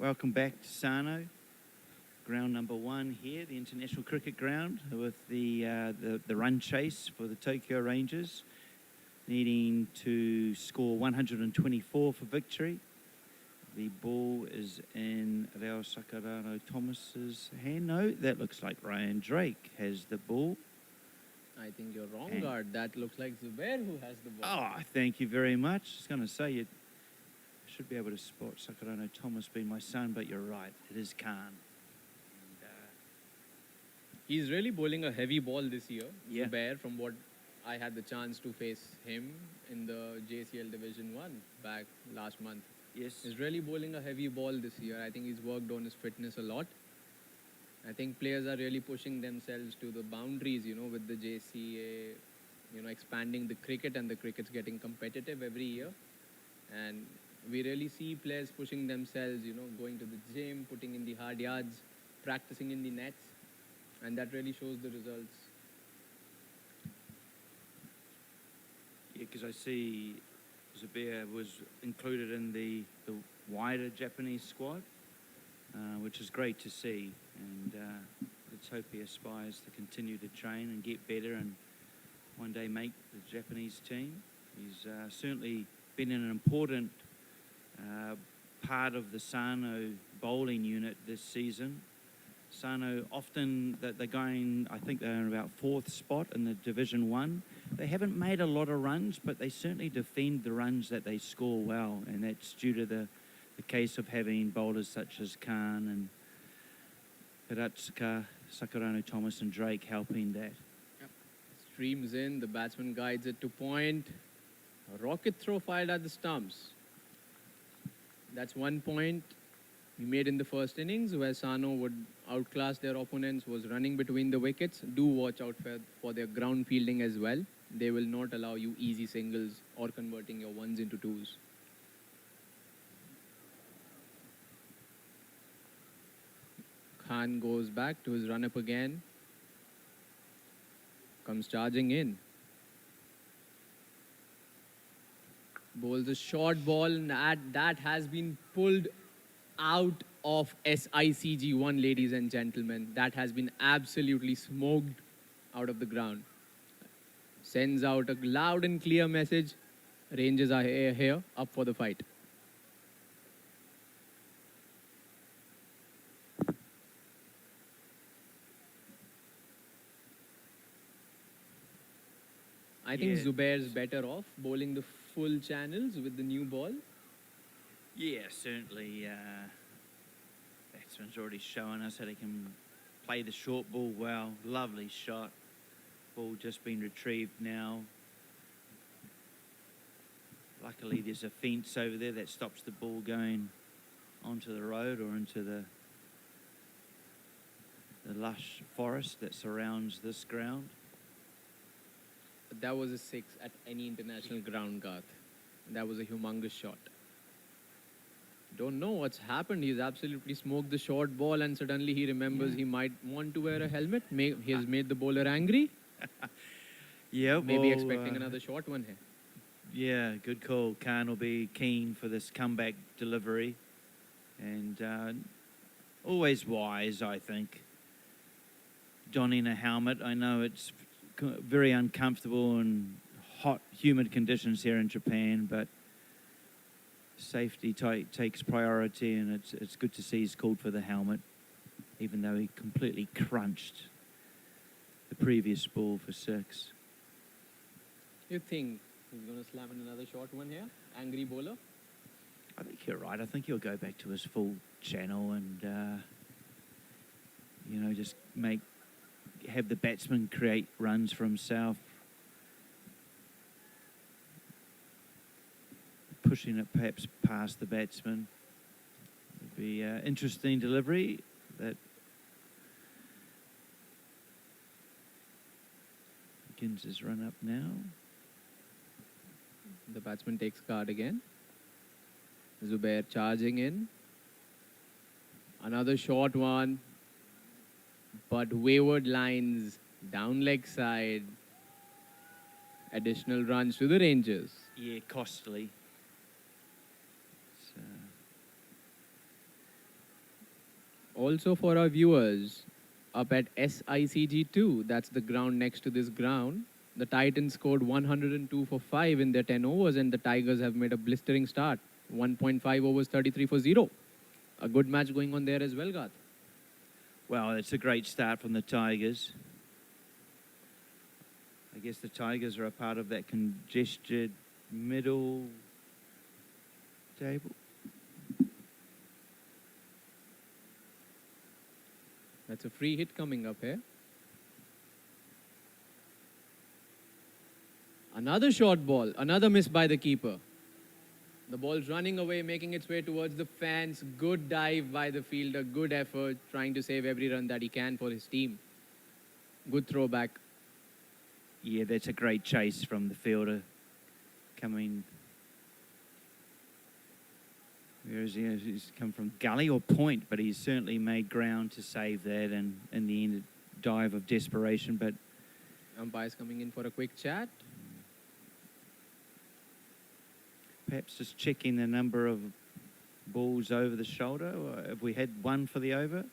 welcome back to Sano. Ground number 1 here, the International Cricket Ground, with the run chase for the Tokyo Rangers, needing to score 124 for victory. The ball is in Reo Sakurano Thomas's hand. No, that looks like Ryan Drake has the ball. I think you're wrong, Guard. That looks like Zubair who has the ball. Oh, thank you very much. I was going to say you should be able to spot Sakurano Thomas being my son, but you're right. It is Khan. He's really bowling a heavy ball this year, Yeah. Zubair, from what I had the chance to face him in the JCL Division 1 back last month. Yes. He's really bowling a heavy ball this year. I think he's worked on his fitness a lot. I think players are really pushing themselves to the boundaries, with the JCA, expanding the cricket, and the cricket's getting competitive every year. And we really see players pushing themselves, going to the gym, putting in the hard yards, practicing in the nets. And that really shows the results. Yeah, because I see Zubair was included in the wider Japanese squad, which is great to see. And let's hope he aspires to continue to train and get better and one day make the Japanese team. He's certainly been an important part of the Sano bowling unit this season. Sano often, they're going, I think they're in about 4th spot in the Division 1. They haven't made a lot of runs, but they certainly defend the runs that they score well, and that's due to the case of having bowlers such as Khan and Hiratsuka, Sakurano Thomas and Drake helping that. Yep. Streams in, the batsman guides it to point. A rocket throw fired at the stumps. That's 1 point we made in the first innings, where Sano would outclass their opponents, was running between the wickets. Do watch out for their ground fielding as well. They will not allow you easy singles or converting your ones into twos. Khan goes back to his run-up again. Comes charging in. Bowls a short ball, and that has been pulled out of SICG1, ladies and gentlemen. That has been absolutely smoked out of the ground. Sends out a loud and clear message. Rangers are here, up for the fight. I think Zubair's better off bowling the full channels with the new ball. Yeah, certainly. Batsman's already shown us that he can play the short ball well. Lovely shot. Ball just been retrieved now. Luckily, there's a fence over there that stops the ball going onto the road or into the lush forest that surrounds this ground. But that was a 6 at any international ground, Garth. That was a humongous shot. Don't know what's happened. He's absolutely smoked the short ball, and suddenly he remembers he might want to wear a helmet. He has made the bowler angry. Yeah, Maybe expecting another short one here. Yeah, good call. Khan will be keen for this comeback delivery. And always wise, I think. Donning a helmet. I know it's very uncomfortable and hot, humid conditions here in Japan, but safety takes priority, and it's good to see he's called for the helmet, even though he completely crunched the previous ball for 6. You think he's going to slam in another short one here? Angry bowler? I think you're right. I think he'll go back to his full channel and, just have the batsman create runs for himself. Pushing it perhaps past the batsman. It'd be an interesting delivery. That begins his run up now. The batsman takes guard again. Zubair charging in. Another short one. But wayward lines down leg side. Additional runs to the Rangers. Yeah, costly. Also for our viewers, up at SICG2, that's the ground next to this ground, the Titans scored 102 for 5 in their 10 overs, and the Tigers have made a blistering start. 1.5 overs, 33 for 0. A good match going on there as well, Garth. Well, it's a great start from the Tigers. I guess the Tigers are a part of that congested middle table. That's a free hit coming up here. Another short ball, another miss by the keeper. The ball's running away, making its way towards the fence. Good dive by the fielder, good effort, trying to save every run that he can for his team. Good throwback. Yeah, that's a great chase from the fielder coming. Where is he? He's come from gully or point, but he's certainly made ground to save that, and in the end, a dive of desperation. But Umpires coming in for a quick chat. perhaps just checking the number of balls over the shoulder. Or have we had one for the over?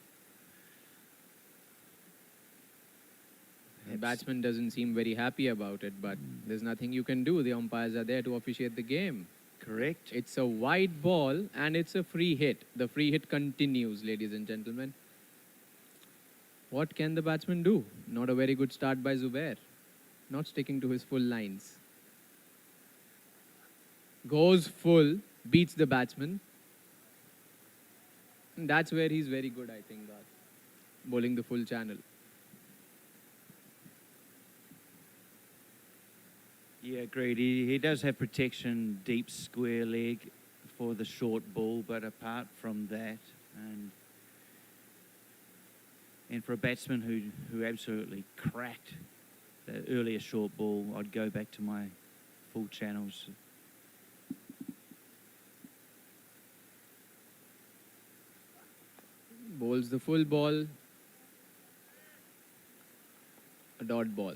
The batsman doesn't seem very happy about it, but there's nothing you can do. The umpires are there to officiate the game. Correct. It's a wide ball and it's a free hit. The free hit continues, ladies and gentlemen. What can the batsman do? Not a very good start by Zubair. Not sticking to his full lines. Goes full, beats the batsman. And that's where he's very good, I think, bowling the full channel. Yeah, agreed. He does have protection, deep square leg for the short ball, but apart from that, and for a batsman who absolutely cracked the earlier short ball, I'd go back to my full channels. Bowls the full ball. A dot ball.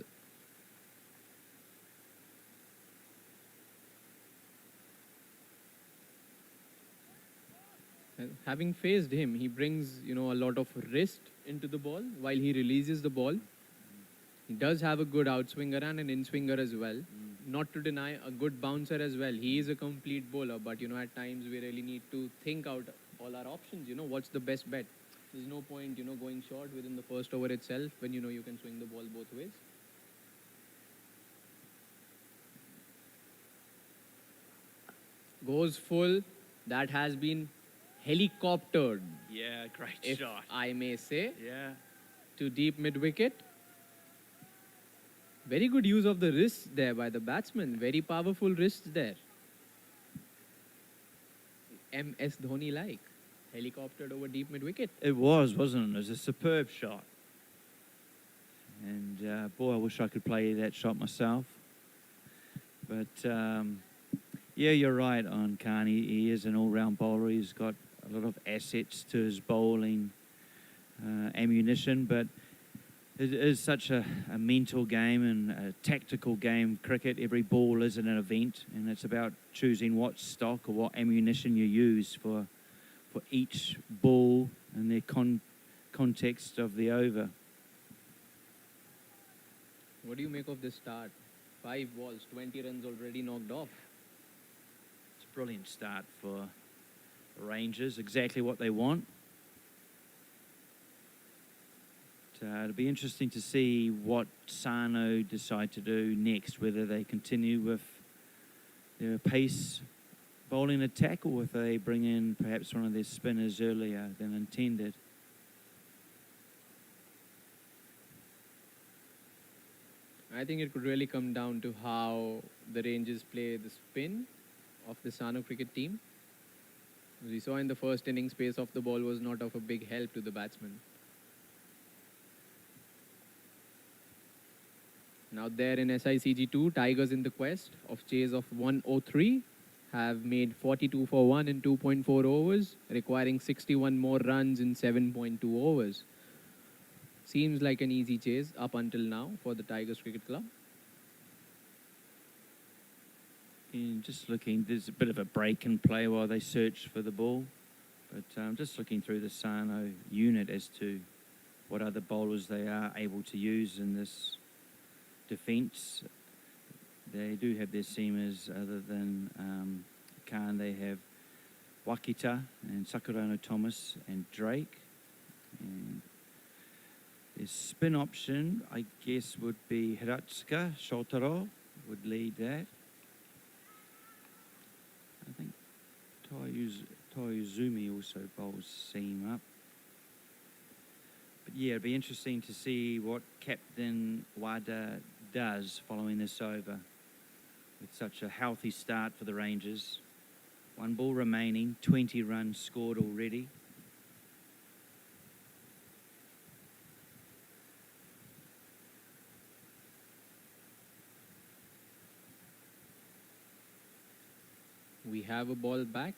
Having faced him, he brings, a lot of wrist into the ball while he releases the ball. He does have a good outswinger and an in-swinger as well. Not to deny a good bouncer as well. He is a complete bowler, but, at times we really need to think out all our options. What's the best bet? There's no point, going short within the first over itself when, you can swing the ball both ways. Goes full. That has been helicoptered. Yeah, great if shot. I may say. Yeah. To deep mid-wicket. Very good use of the wrists there by the batsman. Very powerful wrists there. MS Dhoni-like. Helicoptered over deep mid-wicket. It was, wasn't it? It was a superb shot. And, boy, I wish I could play that shot myself. But, yeah, you're right on Khan. He is an all-round bowler. He's got a lot of assets to his bowling ammunition, but it is such a mental game and a tactical game, cricket. Every ball is an event, and it's about choosing what stock or what ammunition you use for each ball and their context of the over. What do you make of this start? 5 balls, 20 runs already knocked off. It's a brilliant start for the Rangers, exactly what they want. It'll be interesting to see what Sano decide to do next, whether they continue with their pace bowling attack or if they bring in perhaps one of their spinners earlier than intended. I think it could really come down to how the Rangers play the spin of the Sano cricket team. As we saw in the first innings, pace of the ball was not of a big help to the batsman. Now there in SICG2, Tigers in the quest of chase of 103 have made 42 for 1 in 2.4 overs, requiring 61 more runs in 7.2 overs. Seems like an easy chase up until now for the Tigers Cricket Club. And just looking, there's a bit of a break in play while they search for the ball. But just looking through the Sano unit as to what other bowlers they are able to use in this defence. They do have their seamers other than Khan. They have Wakita and Sakurano Thomas and Drake. And their spin option, I guess, would be Hiratsuka Shotaro would lead that. I think Toyuzumi also bowls seam up. But yeah, it'd be interesting to see what Captain Wada does following this over. With such a healthy start for the Rangers. One ball remaining, 20 runs scored already. We have a ball back.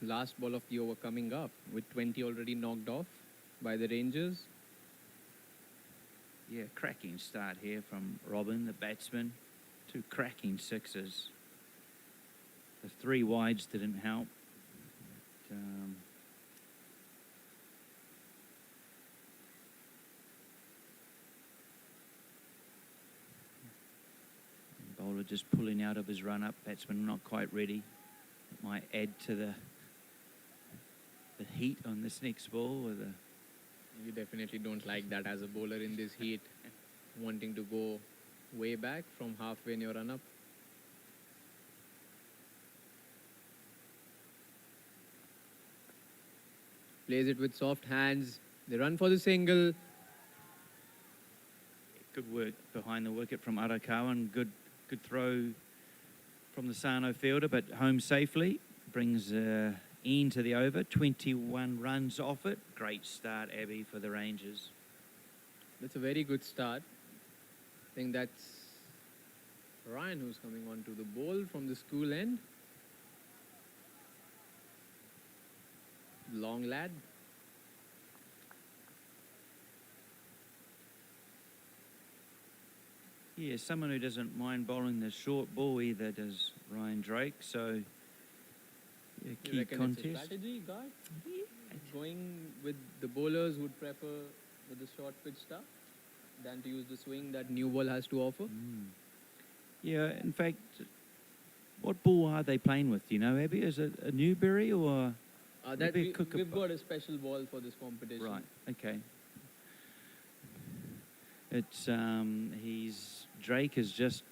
Last ball of the over coming up with 20 already knocked off by the Rangers. Yeah, cracking start here from Robin, the batsman. 2 cracking sixes. The 3 wides didn't help. But, bowler just pulling out of his run-up. Batsman not quite ready. It might add to the heat on this next ball. Or the You definitely don't like that as a bowler in this heat, wanting to go way back from halfway in your run-up. Plays it with soft hands. They run for the single. Good work behind the wicket from Arakawa, and good throw from the Sano fielder, but home safely. Brings end to the over, 21 runs off it. Great start, Abby, for the Rangers. That's a very good start. I think that's Ryan who's coming on to the ball from the school end. Long lad. Yeah, someone who doesn't mind bowling the short ball either does Ryan Drake. So, yeah, You key reckon contest. it's a strategy, guy? Going with the bowlers would prefer with the short pitch stuff than to use the swing that new ball has to offer. Yeah, in fact, what ball are they playing with? Do you know, Abby? Is it a Newberry or? That maybe a we've got a special ball for this competition. Right, okay. It's Drake is just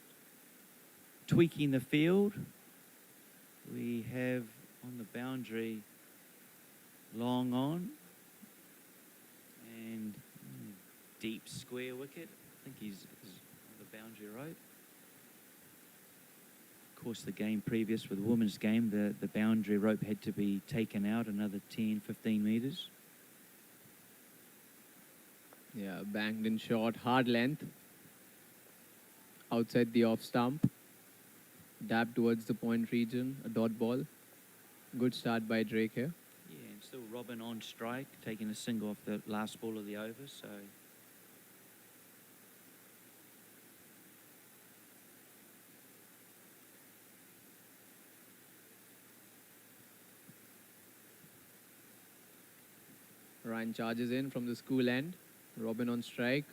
tweaking the field. We have on the boundary long on and deep square wicket. I think he's on the boundary rope. Of course, the game previous with the women's game, the boundary rope had to be taken out another 10, 15 metres. Yeah, banged in short, hard length. Outside the off stump. Dab towards the point region, a dot ball. Good start by Drake here. Yeah, and still Robin on strike, taking a single off the last ball of the over, so... Ryan charges in from the school end. Robin on strike.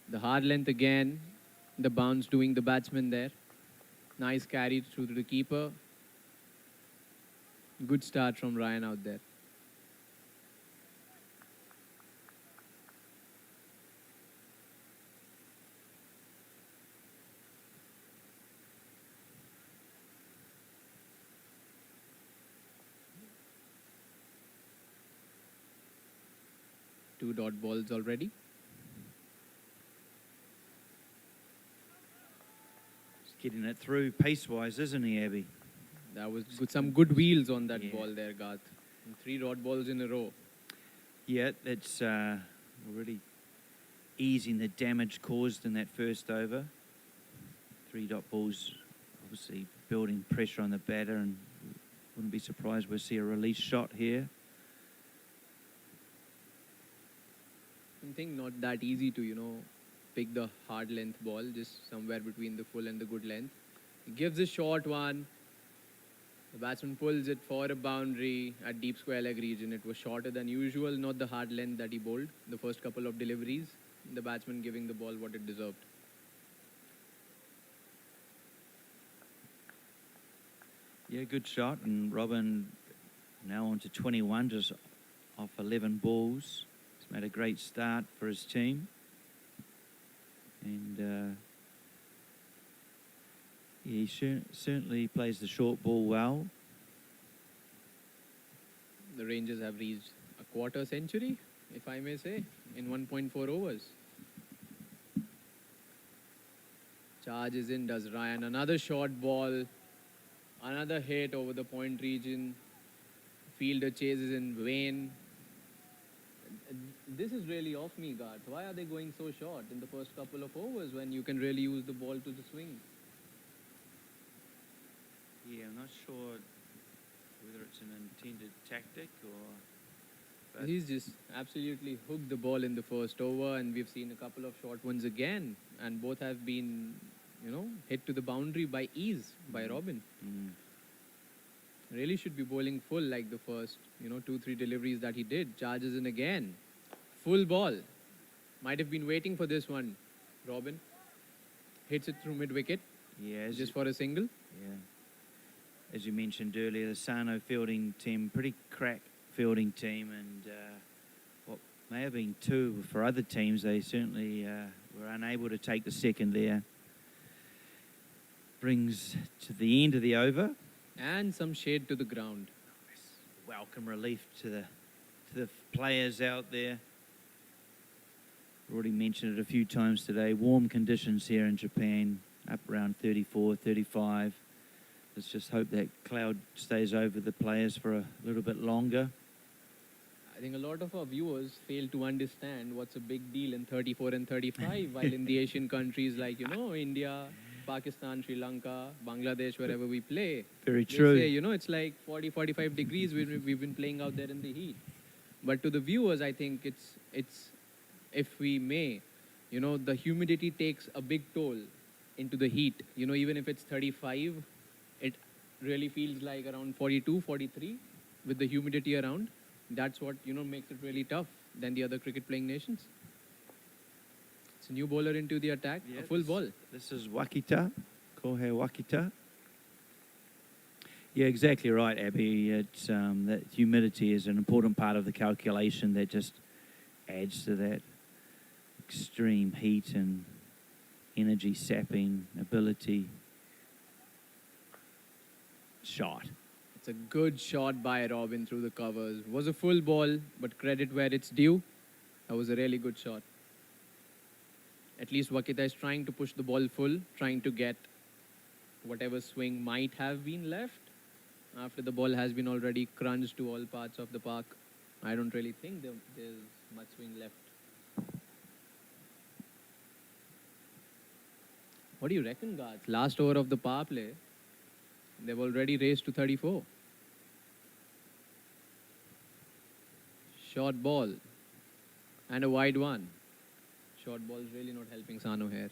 The hard length again. The bounce doing the batsman there. Nice carry through to the keeper. Good start from Ryan out there. Two dot balls already. He's getting it through pace-wise, isn't he, Abby? That was good, some good wheels on that Yeah. ball there, Garth. And 3 dot balls in a row. Yeah, that's already easing the damage caused in that first over. 3 dot balls, obviously building pressure on the batter, and wouldn't be surprised we'll see a release shot here. I think not that easy to, pick the hard length ball, just somewhere between the full and the good length. He gives a short one. The batsman pulls it for a boundary at deep square leg region. It was shorter than usual, not the hard length that he bowled the first couple of deliveries. The batsman giving the ball what it deserved. Yeah, good shot. And Robin now on to 21, just off 11 balls. He's made a great start for his team. And he certainly plays the short ball well. The Rangers have reached a quarter century, if I may say, in 1.4 overs. Charges in, does Ryan. Another short ball. Another hit over the point region. Fielder chases in vain. This is really off me, Garth. Why are they going so short in the first couple of overs when you can really use the ball to the swing? Yeah, I'm not sure whether it's an intended tactic or... But He's just absolutely hooked the ball in the first over, and we've seen a couple of short ones again, and both have been, hit to the boundary by ease by Robin. Really should be bowling full like the first, 2-3 deliveries that he did. Charges in again. Full ball. Might have been waiting for this one, Robin. Hits it through mid-wicket. yeah, Just for a single. yeah. As you mentioned earlier, the Sano fielding team, pretty crack fielding team, and what may have been two for other teams, they certainly were unable to take the second there. Brings to the end of the over. And some shade to the ground. Welcome relief to the players out there. Already mentioned it a few times today. Warm conditions here in Japan, up around 34, 35. Let's just hope that cloud stays over the players for a little bit longer. I think a lot of our viewers fail to understand what's a big deal in 34 and 35, while in the Asian countries like, India, Pakistan, Sri Lanka, Bangladesh, wherever we play. Very true. They say, it's like 40, 45 degrees we've been playing out there in the heat. But to the viewers, I think it's if we may, the humidity takes a big toll into the heat. Even if it's 35, it really feels like around 42, 43 with the humidity around. That's what, makes it really tough than the other cricket playing nations. It's a new bowler into the attack, Yeah, a full ball. This is Wakita, Kohei Wakita. Yeah, exactly right, Abby. It's that humidity is an important part of the calculation that just adds to that extreme heat and energy sapping ability. Shot. It's a good shot by Robin through the covers. Was a full ball, but credit where it's due. That was a really good shot. At least Wakita is trying to push the ball full, trying to get whatever swing might have been left after the ball has been already crunched to all parts of the park. I don't really think there's much swing left. What do you reckon, Garth? Last over of the power play, they've already raced to 34. Short ball and a wide one. Short ball is really not helping Sano here.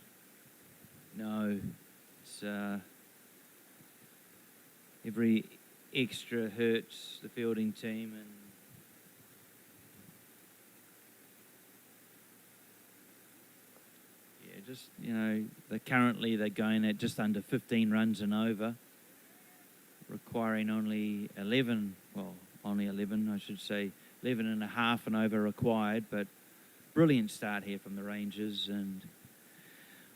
No, it's every extra hurts the fielding team, and yeah, just they're going at just under 15 runs and over, requiring only 11. Well, only 11, I should say, 11 and a half and over required, but. Brilliant start here from the Rangers, and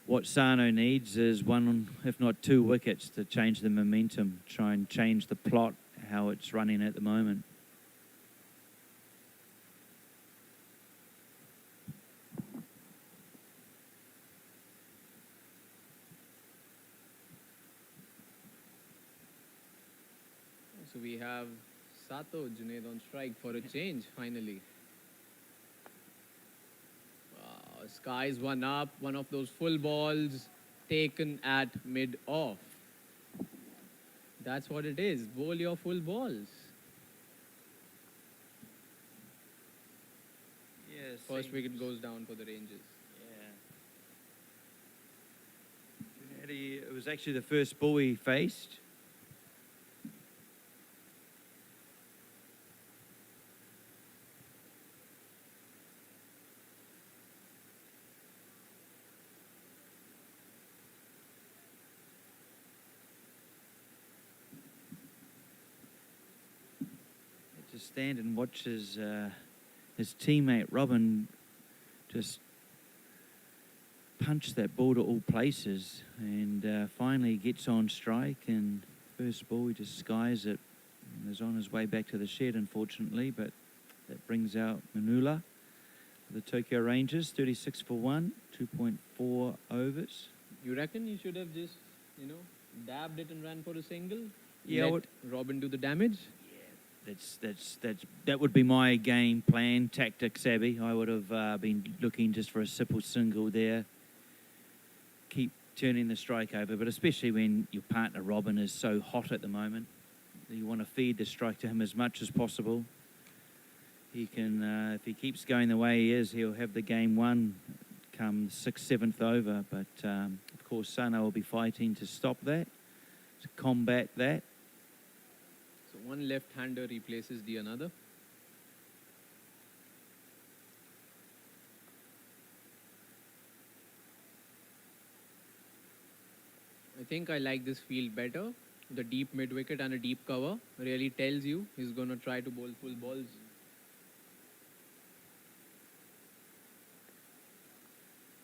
what Sano needs is one, if not two wickets to change the momentum, try and change the plot, how it's running at the moment. So we have Sato Junaid on strike for a change, finally. Skies one up, one of those full balls taken at mid-off. That's what it is. Bowl your full balls. Yeah, First wicket goes down for the Rangers. Yeah. It was actually the first ball he faced. to stand and watch his teammate Robin just punch that ball to all places, and finally gets on strike, and first ball he just skies it and is on his way back to the shed, unfortunately, but that brings out Manula for the Tokyo Rangers, 36 for 1, 2.4 overs. You reckon you should have just, dabbed it and ran for a single? Yeah, Let Robin do the damage? That would be my game plan, tactics, Abby. I would have been looking just for a simple single there. Keep turning the strike over, but especially when your partner Robin is so hot at the moment, you want to feed the strike to him as much as possible. He can, if he keeps going the way he is, he'll have the game won come 6th, 7th over. But of course, Sano will be fighting to stop that, to combat that. So one left-hander replaces the another. I think I like this field better. The deep mid-wicket and a deep cover really tells you he's going to try to bowl full balls.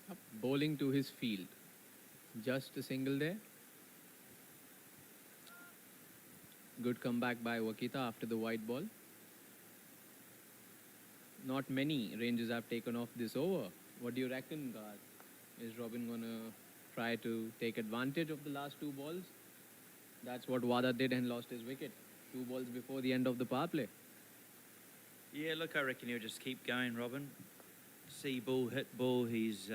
Up, bowling to his field. Just a single there. Good comeback by Wakita after the white ball. Not many ranges have taken off this over. What do you reckon, Garth? Is Robin going to try to take advantage of the last two balls? That's what Wada did and lost his wicket. 2 balls before the end of the power play. Yeah, look, I reckon he'll just keep going, Robin. See ball, hit ball. He's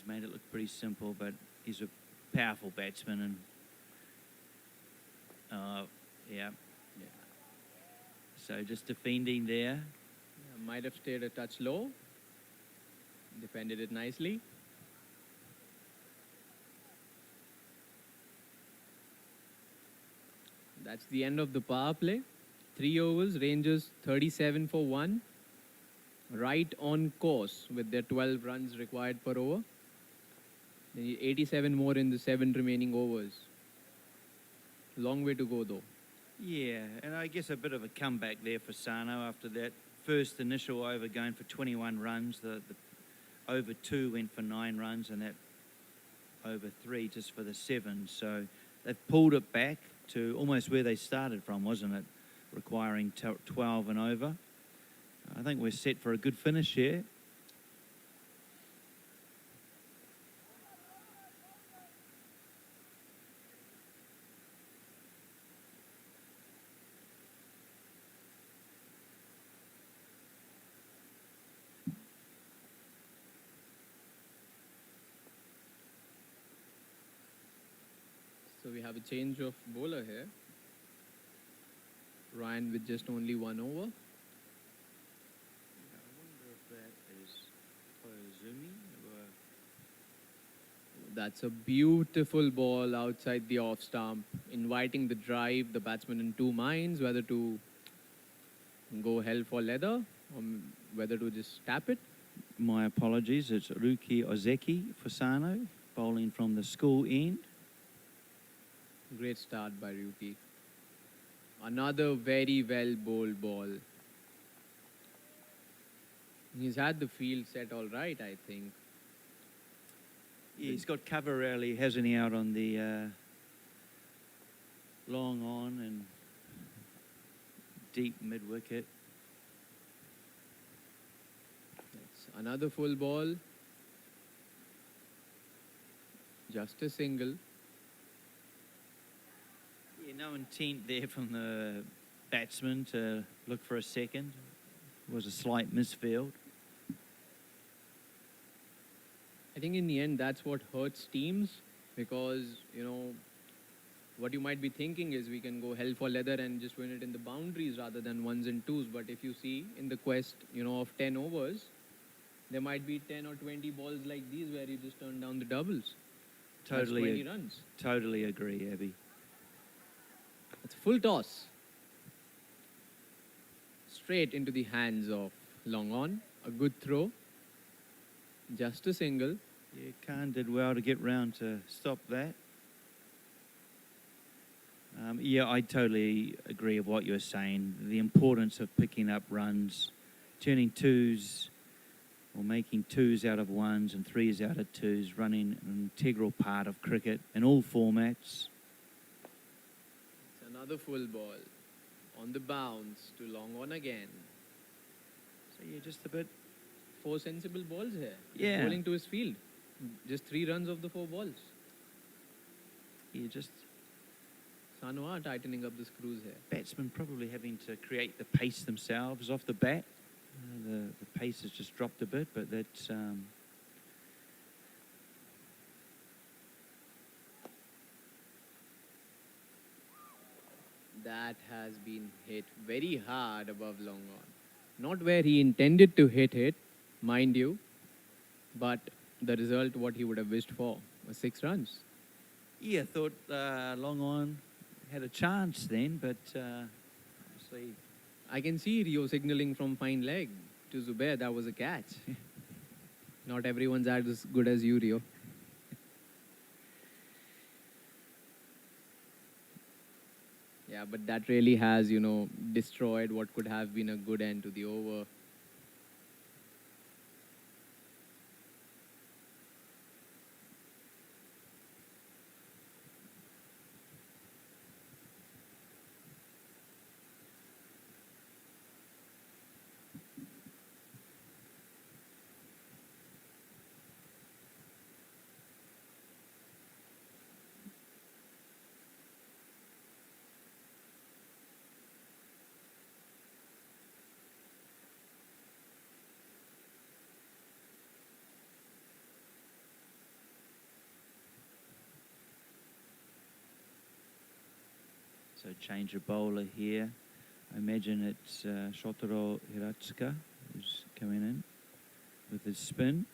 made it look pretty simple, but he's a powerful batsman, and yeah. So just defending there. Yeah, might have stayed a touch low. Defended it nicely. That's the end of the power play. 3 overs, Rangers 37 for 1. Right on course with their 12 runs required per over. They need 87 more in the 7 remaining overs. Long way to go though. Yeah, and I guess a bit of a comeback there for Sano after that first initial over going for 21 runs. The over 2 went for 9 runs, and that over 3 just for the 7. So they've pulled it back to almost where they started from, wasn't it? Requiring 12 and over. I think we're set for a good finish here. So we have a change of bowler here. Ryan with just only 1 over. I wonder if that is Koizumi or... That's a beautiful ball outside the off stump, inviting the drive, the batsman in 2 minds, whether to go hell for leather or whether to just tap it. My apologies, it's Ruki Ozeki for Sano, bowling from the school end. Great start by Ryuki. Another very well bowled ball. He's had the field set all right, I think. Yeah, he's got cover early, hasn't he, out on the long on and deep mid-wicket. That's another full ball. Just a single. Yeah, no intent there from the batsman to look for a second. It was a slight misfield. I think in the end, that's what hurts teams because, what you might be thinking is we can go hell for leather and just win it in the boundaries rather than 1s and 2s. But if you see in the quest, of 10 overs, there might be 10 or 20 balls like these where you just turn down the doubles. Totally, that's 20 runs. Totally agree, Abby. It's a full toss. Straight into the hands of long on. A good throw. Just a single. Yeah, Khan did well to get round to stop that. Yeah, I totally agree with what you're saying. The importance of picking up runs, turning twos or making twos out of ones and threes out of twos, running an integral part of cricket in all formats. It's another full ball. On the bounce to long on again. So yeah, just a bit. 4 sensible balls here. Yeah. Bowling to his field. Just 3 runs of the 4 balls. Yeah, just Sano are tightening up the screws here. batsmen probably having to create the pace themselves off the bat. The pace has just dropped a bit, but that's That has been hit very hard above long on. Not where he intended to hit it, mind you, but the result what he would have wished for was 6 runs. yeah. Thought long on had a chance then, but obviously I can see Rio signaling from fine leg to Zubair. That was a catch. Not everyone's as good as you, Rio. Yeah, but that really has, destroyed what could have been a good end to the over. so change of bowler here. I imagine it's Shotaro Hiratsuka who's coming in with his spin.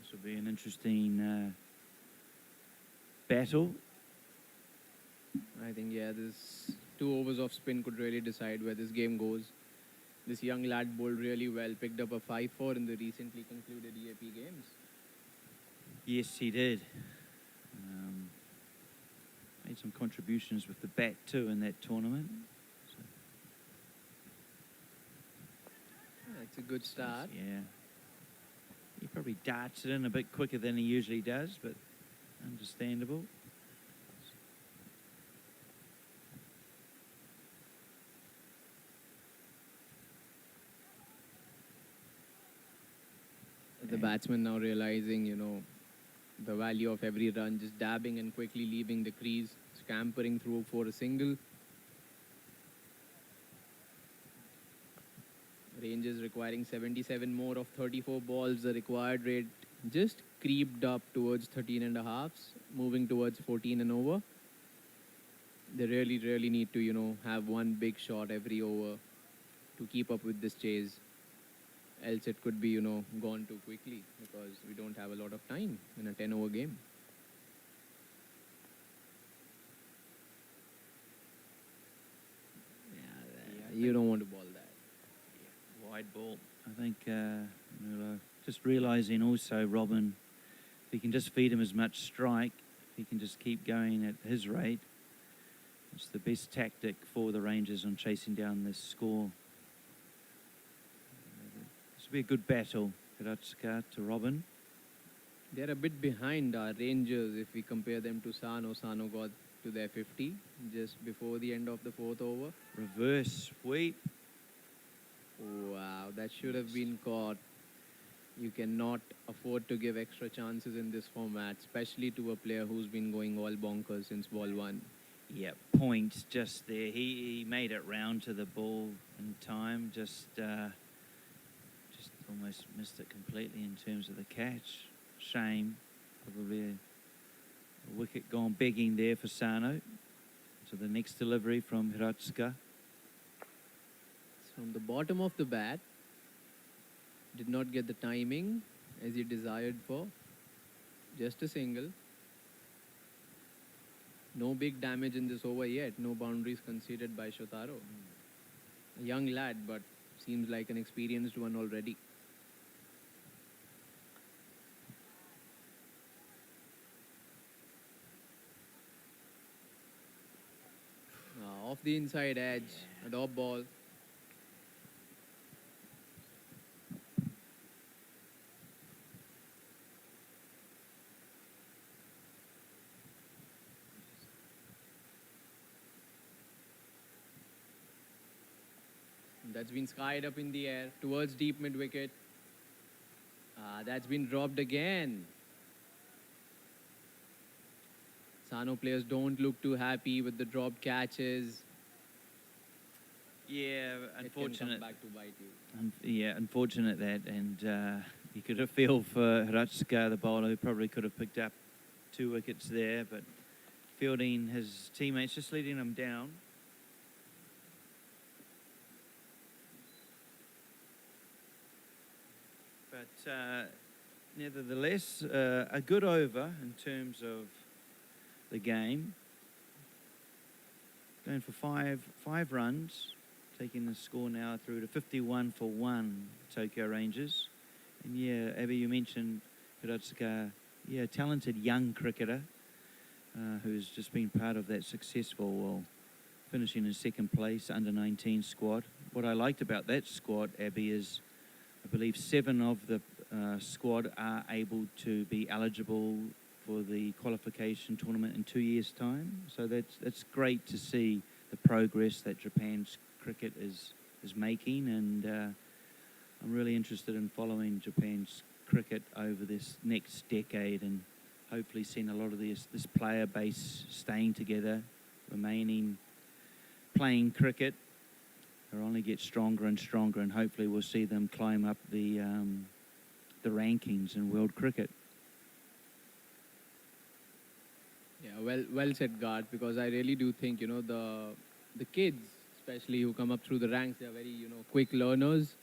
This will be an interesting battle. I think, yeah, this 2 overs of spin could really decide where this game goes. This young lad bowled really well, picked up a 5-4 in the recently concluded EAP games. Yes, he did. Made some contributions with the bat too in that tournament. So, Yeah, it's a good start. yeah. He probably darts it in a bit quicker than he usually does, but understandable. The batsman now realizing, the value of every run, just dabbing and quickly leaving the crease, scampering through for a single. Rangers requiring 77 more of 34 balls. The required rate just creeped up towards 13 and a halves, moving towards 14 and over. They really, really need to, have one big shot every over to keep up with this chase. Else it could be, gone too quickly because we don't have a lot of time in a 10-over game. Yeah, you don't want to ball that. Yeah, wide ball. I think just realising also, Robin, if he can just feed him as much strike, if he can just keep going at his rate, it's the best tactic for the Rangers on chasing down this score. This will be a good battle, Hiratsuka to Robin. They're a bit behind our Rangers if we compare them to Sano. Sano got to their 50 just before the end of the 4th over. Reverse sweep. Wow, that should have been caught. You cannot afford to give extra chances in this format, especially to a player who's been going all bonkers since ball 1. Yeah, points just there. He made it round to the ball in time. Just almost missed it completely in terms of the catch. Shame. Probably a wicket gone begging there for Sano. So the next delivery from Hiratsuka. It's from the bottom of the bat. Did not get the timing as he desired for. Just a single. No big damage in this over yet. No boundaries conceded by Shotaro. A young lad, but seems like an experienced one already. the inside edge, a dot ball. That's been skied up in the air towards deep mid wicket. That's been dropped again. Sano players don't look too happy with the dropped catches. Yeah, It can unfortunate. come back to bite you. Yeah, unfortunate that, and you could have feel for Hiratsuka, the bowler, who probably could have picked up 2 wickets there, but fielding his teammates, just letting him down. But nevertheless, a good over in terms of the game. Going for five runs, taking the score now through to 51 for 1, Tokyo Rangers. And yeah, Abby, you mentioned Hiratsuka, yeah, talented young cricketer who's just been part of that successful, well, finishing in 2nd place, under-19 squad. What I liked about that squad, Abby, is I believe 7 of the squad are able to be eligible for the qualification tournament in 2 years' time. So that's great to see the progress that Japan's cricket is making, and I'm really interested in following Japan's cricket over this next decade, and hopefully seeing a lot of this player base staying together, remaining playing cricket. They'll only get stronger and stronger, and hopefully we'll see them climb up the rankings in world cricket. Yeah, well said, Gart, because I really do think, the kids, especially who come up through the ranks, they're very, quick learners.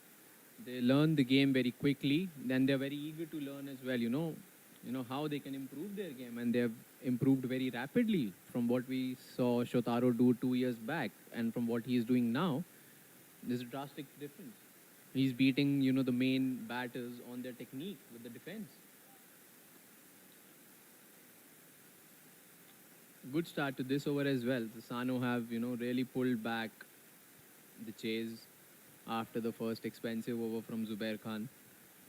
They learn the game very quickly, then they're very eager to learn as well, how they can improve their game, and they've improved very rapidly from what we saw Shotaro do 2 years back, and from what he's doing now. There's a drastic difference. He's beating, the main batters on their technique with the defense. Good start to this over as well. The Sano have, really pulled back the chase after the first expensive over from Zubair Khan.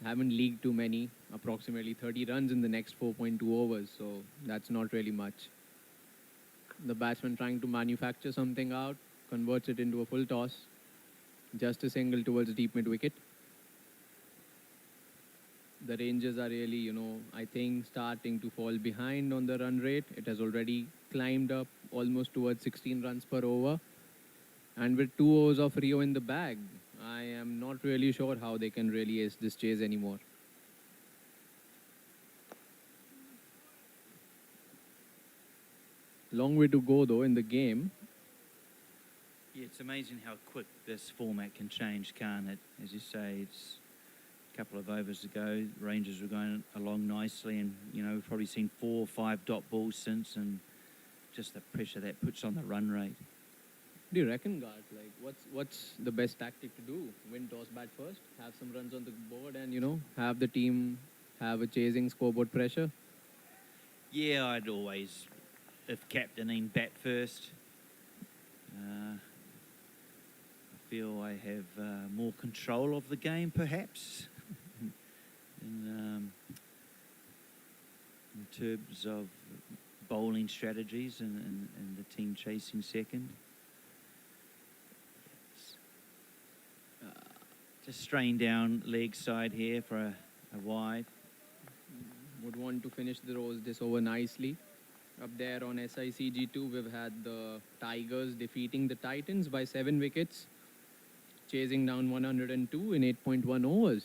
Haven't leaked too many, approximately 30 runs in the next 4.2 overs, so that's not really much. The batsman trying to manufacture something out, converts it into a full toss. Just a single towards deep mid wicket. The Rangers are really, I think starting to fall behind on the run rate. It has already climbed up almost towards 16 runs per over. And with 2 overs of Rio in the bag, I am not really sure how they can really ace this chase anymore. Long way to go though in the game. Yeah, it's amazing how quick this format can change, can't it? As you say, it's a couple of overs ago, Rangers were going along nicely, and we've probably seen 4 or 5 dot balls since, and just the pressure that puts on the run rate. Do you reckon, Gart, what's the best tactic to do? Win toss, bat first, have some runs on the board, and have the team have a chasing scoreboard pressure? Yeah, I'd always, if captaining, bat first. I feel I have more control of the game, perhaps, in terms of bowling strategies and the team chasing second. Just straying down leg side here for a wide. Would want to finish this over nicely. Up there on SICG2, we've had the Tigers defeating the Titans by 7 wickets, chasing down 102 in 8.1 overs.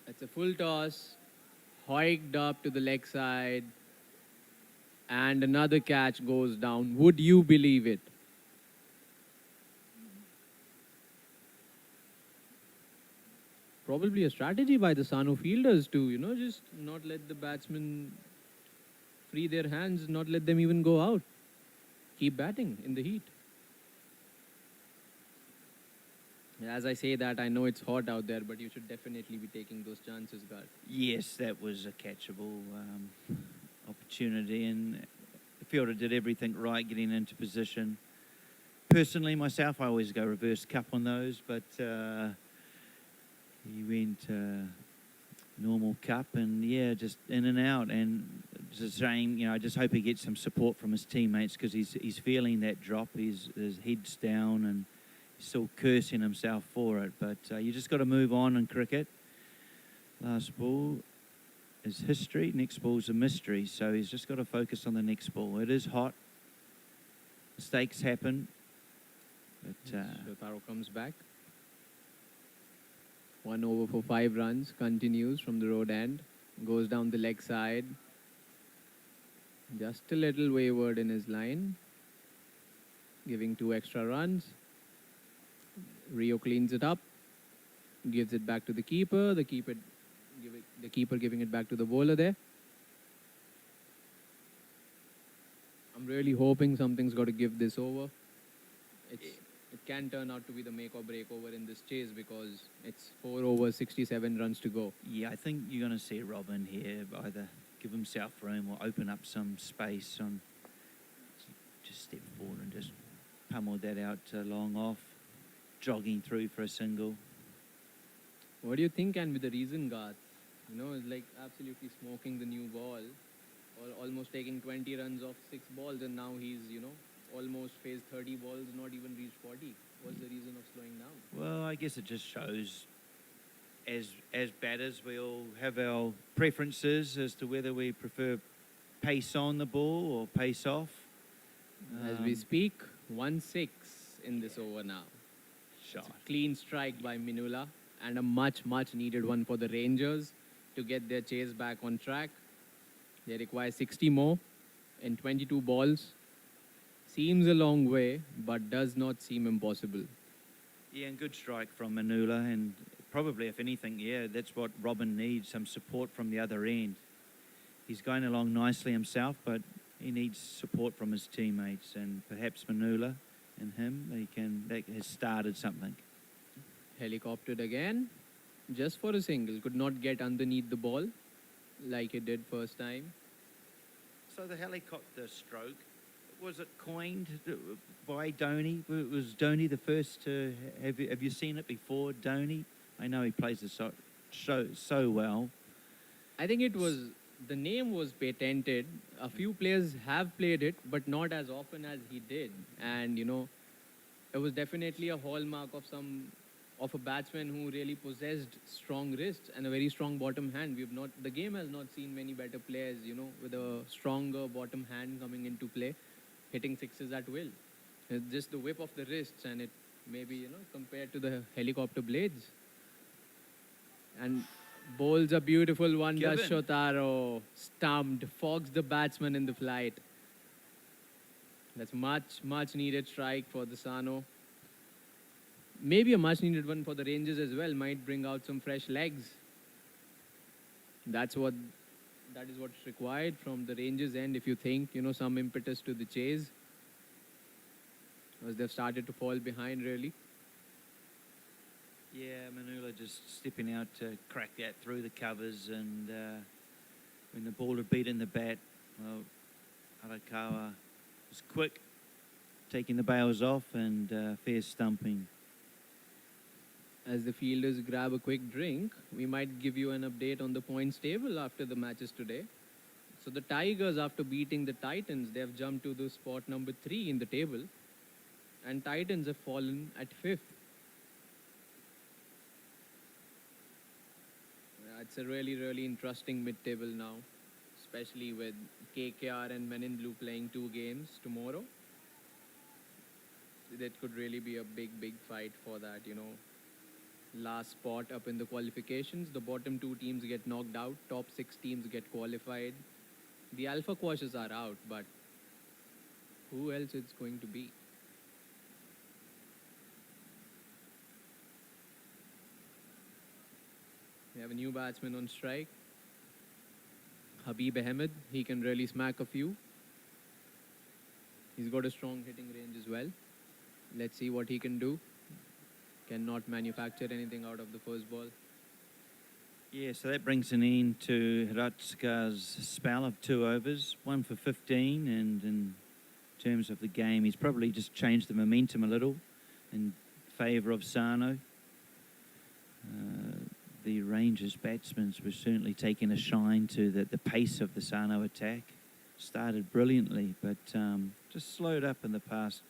That's a full toss, hoiked up to the leg side, and another catch goes down. Would you believe it? Probably a strategy by the Sano fielders to, just not let the batsmen free their hands, not let them even go out. Keep batting in the heat. As I say that, I know it's hot out there, but you should definitely be taking those chances, Gart. Yes, that was a catchable opportunity. opportunity, and the fielder did everything right, getting into position. Personally, myself, I always go reverse cup on those, but he went normal cup, and yeah, just in and out. And just saying, you know, I just hope he gets some support from his teammates, because he's feeling that drop. His head's down, and he's still cursing himself for it. But you just got to move on in cricket. Last ball is history. Next ball's a mystery. So he's just got to focus on the next ball. It is hot. Mistakes happen. But Shotaro comes back. 1 over for 5 runs. Continues from the road end. Goes down the leg side. Just a little wayward in his line. Giving 2 extra runs. Rio cleans it up. Gives it back to the keeper. The keeper giving it back to the bowler there. I'm really hoping something's got to give this over. It can turn out to be the make or break over in this chase, because it's 4 overs, 67 runs to go. yeah, I think you're going to see Robin here either give himself room or open up some space on. Just step forward and just pummel that out long off. Jogging through for a single. What do you think can be the reason, Garth? You know, it's like absolutely smoking the new ball, or almost taking 20 runs off 6 balls, and now he's, you know, almost faced 30 balls, not even reached 40. What's the reason of slowing down? Well, I guess it just shows, as batters, we all have our preferences as to whether we prefer pace on the ball or pace off. As we speak, 1-6 in this over now. Shot. It's a clean strike by Minula, and a much needed one for the Rangers to get their chase back on track. They require 60 more in 22 balls. Seems a long way, but does not seem impossible. Yeah, and good strike from Manula, and probably, if anything, yeah, that's what Robin needs, some support from the other end. He's going along nicely himself, but he needs support from his teammates, and perhaps Manula and him, that has started something. Helicoptered again, just for a single. Could not get underneath the ball like it did first time. So the helicopter stroke, was it coined by Dhoni? Was Dhoni the first to have you seen it before, Dhoni? I know he plays the so well. I think the name was patented. A few players have played it, but not as often as he did. And, you know, it was definitely a hallmark of a batsman who really possessed strong wrists and a very strong bottom hand. The game has not seen many better players, you know, with a stronger bottom hand coming into play, hitting sixes at will. It's just the whip of the wrists, and it maybe, you know, compared to the helicopter blades. And bowls a beautiful one, does Shotaro. Stumped, fogs the batsman in the flight. That's much needed strike for the Sano. Maybe a much needed one for the Rangers as well. Might bring out some fresh legs. That is what's required from the Rangers end, if you think, you know, some impetus to the chase, because they've started to fall behind really. Yeah, Manula just stepping out to crack that through the covers, and when the ball had beaten the bat, well, Arakawa was quick, taking the bails off, and fair stumping. As the fielders grab a quick drink, we might give you an update on the points table after the matches today. So the Tigers, after beating the Titans, they have jumped to the spot number 3 in the table, and Titans have fallen at 5th. It's a really interesting mid-table now, especially with KKR and Men in Blue playing 2 games tomorrow. That could really be a big fight for that, you know, last spot up in the qualifications. The bottom 2 teams get knocked out, top 6 teams get qualified. The Alpha Quashes are out, but who else it's going to be? We have a new batsman on strike, Habib Ahmed. He can really smack a few. He's got a strong hitting range as well. Let's see what he can do. Cannot manufacture anything out of the first ball. Yeah, so that brings an end to Hiratsuka's spell of 2 overs, 1 for 15, and in terms of the game, he's probably just changed the momentum a little in favour of Sano. The Rangers batsmen were certainly taking a shine to the pace of the Sano attack. Started brilliantly, but just slowed up in the past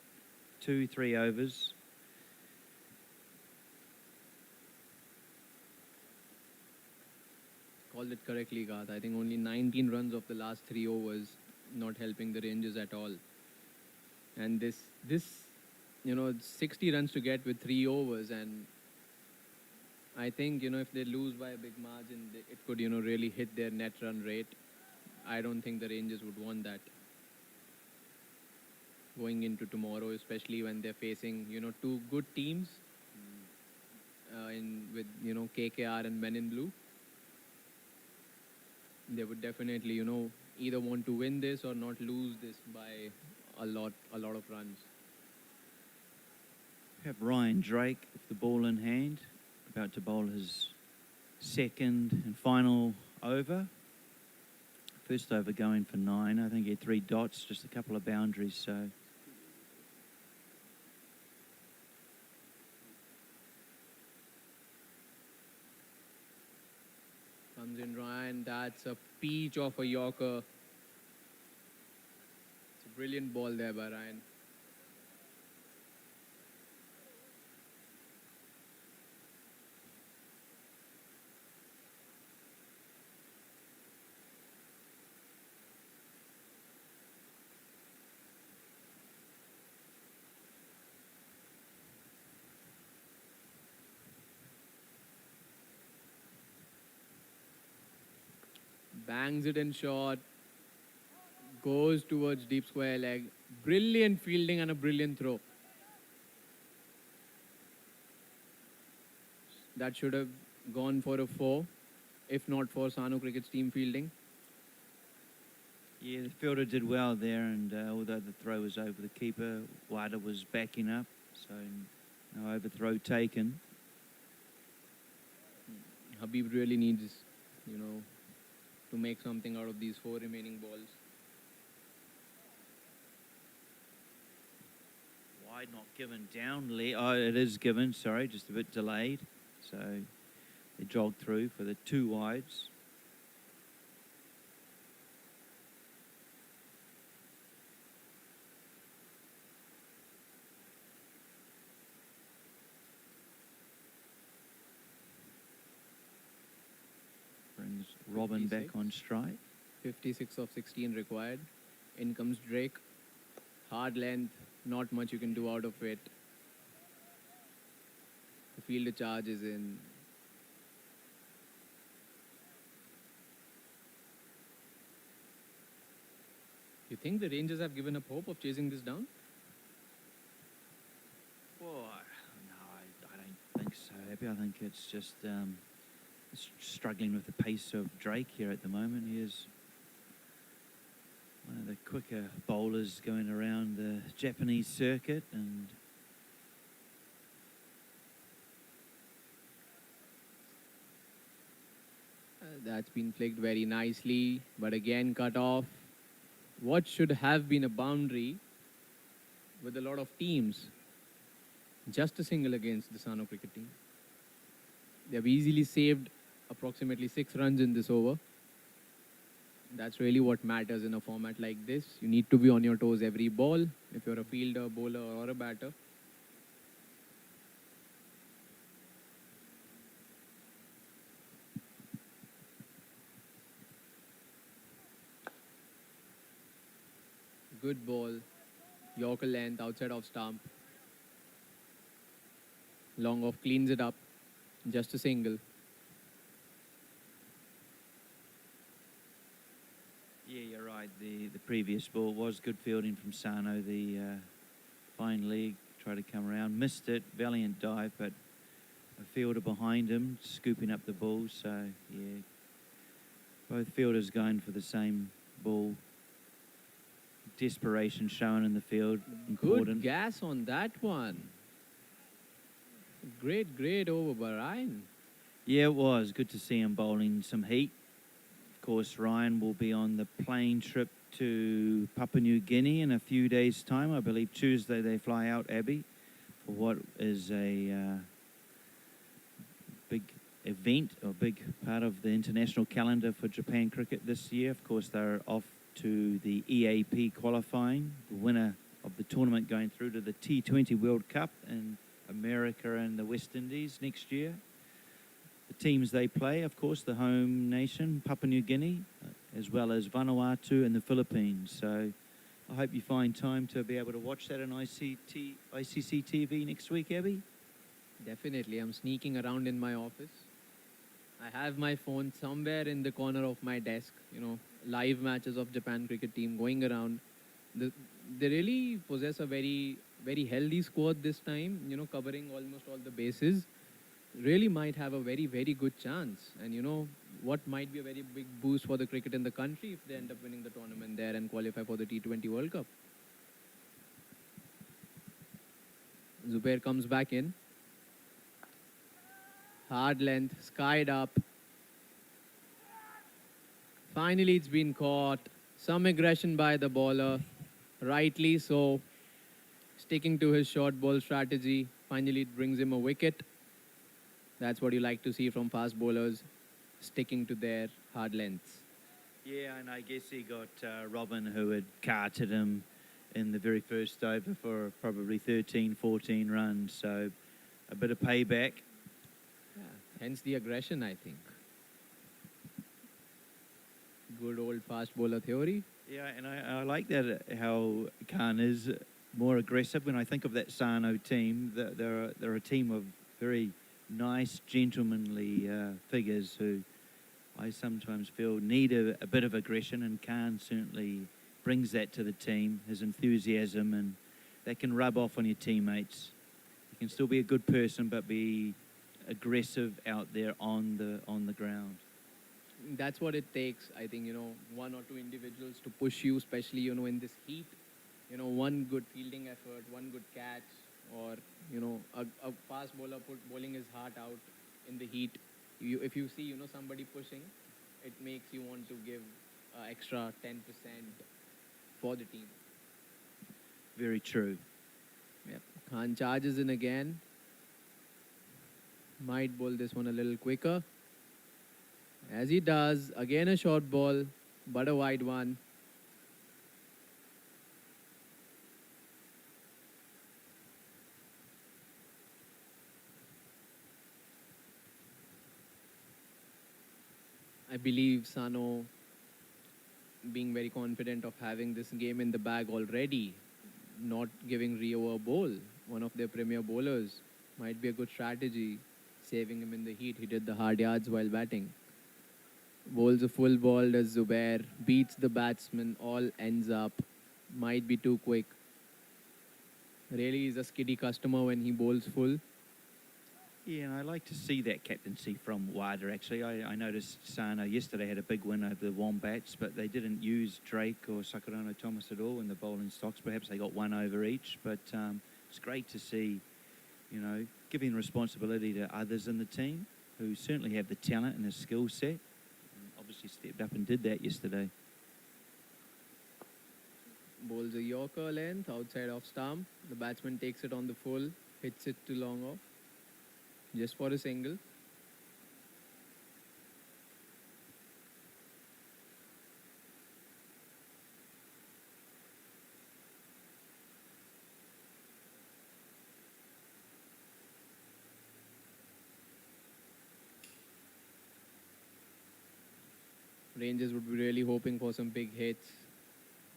2-3 overs. Called it correctly, Garth. I think only 19 runs of the last 3 overs, not helping the Rangers at all. And this, 60 runs to get with 3 overs, and I think, if they lose by a big margin, it could, really hit their net run rate. I don't think the Rangers would want that going into tomorrow, especially when they're facing, 2 good teams with, KKR and Men in Blue. They would definitely, either want to win this or not lose this by a lot of runs. We have Ryan Drake with the ball in hand, about to bowl his second and final over. First over going for 9. I think he had 3 dots, just a couple of boundaries, so. Comes in Ryan, that's a peach of a Yorker. It's a brilliant ball there by Ryan. Bangs it in short, goes towards deep square leg. Brilliant fielding and a brilliant throw. That should have gone for a 4, if not for Sano Cricket's team fielding. Yeah, the fielder did well there, and although the throw was over the keeper, Wada was backing up, so no overthrow taken. Habib really needs, to make something out of these 4 remaining balls. Wide not given down. Oh, it is given, sorry, just a bit delayed. So they jogged through for the 2 wides. Brings Robin 56. back on strike. 56 of 16 required. In comes Drake. Hard length, not much you can do out of it. The fielder charge is in. You think the Rangers have given up hope of chasing this down? Well, no, I don't think so, Abby. I think it's just struggling with the pace of Drake here at the moment. He is one of the quicker bowlers going around the Japanese circuit, and That's been flicked very nicely, but again cut off. What should have been a boundary with a lot of teams? Just a single against the Sano cricket team. They have easily saved approximately 6 runs in this over. That's really what matters in a format like this. You need to be on your toes every ball if you're a fielder, bowler or a batter. Good ball. Yorker length outside of stump. Long off cleans it up. Just a single. yeah, you're right. The previous ball was good fielding from Sano. The fine leg tried to come around, missed it. Valiant dive, but a fielder behind him scooping up the ball. So yeah, both fielders going for the same ball. Desperation shown in the field. Important. Good gas on that one. Great over by Ryan. Yeah, it was good to see him bowling some heat. Of course, Ryan will be on the plane trip to Papua New Guinea in a few days' time. I believe Tuesday they fly out, Abby, for what is a big event or big part of the international calendar for Japan cricket this year. Of course, they're off to the EAP qualifying, the winner of the tournament going through to the T20 World Cup in America and the West Indies next year. The teams they play, of course, the home nation, Papua New Guinea, as well as Vanuatu and the Philippines. So I hope you find time to be able to watch that on ICC TV next week, Abby. Definitely. I'm sneaking around in my office. I have my phone somewhere in the corner of my desk, live matches of Japan cricket team going around. They really possess a very, very healthy squad this time, covering almost all the bases. Really might have a very, very good chance. And what might be a very big boost for the cricket in the country if they end up winning the tournament there and qualify for the T20 World Cup. Zubair comes back in. Hard length, skied up. Finally, it's been caught. Some aggression by the bowler. Rightly so. Sticking to his short ball strategy. Finally, it brings him a wicket. That's what you like to see from fast bowlers, sticking to their hard lengths. Yeah, and I guess he got Robin, who had carted him in the very first over for probably 13, 14 runs. So a bit of payback. Yeah, hence the aggression, I think. Good old fast bowler theory. Yeah, and I like that how Khan is more aggressive. When I think of that Sano team, they're a team of very nice, gentlemanly figures who I sometimes feel need a bit of aggression, and Khan certainly brings that to the team, his enthusiasm, and that can rub off on your teammates. You can still be a good person, but be aggressive out there on the ground. That's what it takes, I think, one or two individuals to push you, especially, in this heat. One good fielding effort, one good catch, or, a fast bowler bowling his heart out in the heat. If you see, somebody pushing, it makes you want to give extra 10% for the team. Very true. Yep. Khan charges in again. Might bowl this one a little quicker. As he does, again a short ball, but a wide one. I believe Sano being very confident of having this game in the bag already, not giving Rio a bowl, one of their premier bowlers, might be a good strategy, saving him in the heat. He did the hard yards while batting. Bowls a full ball as Zubair, beats the batsman, all ends up, might be too quick. Really is a skiddy customer when he bowls full. Yeah, and I like to see that captaincy from Wada, actually. I noticed Sano yesterday had a big win over the Wombats, but they didn't use Drake or Sakurano Thomas at all in the bowling stocks. Perhaps they got one over each, but it's great to see, giving responsibility to others in the team who certainly have the talent and the skill set. And obviously stepped up and did that yesterday. Bowls a Yorker length outside off stump. The batsman takes it on the full, hits it to long off. Just for a single. Rangers would be really hoping for some big hits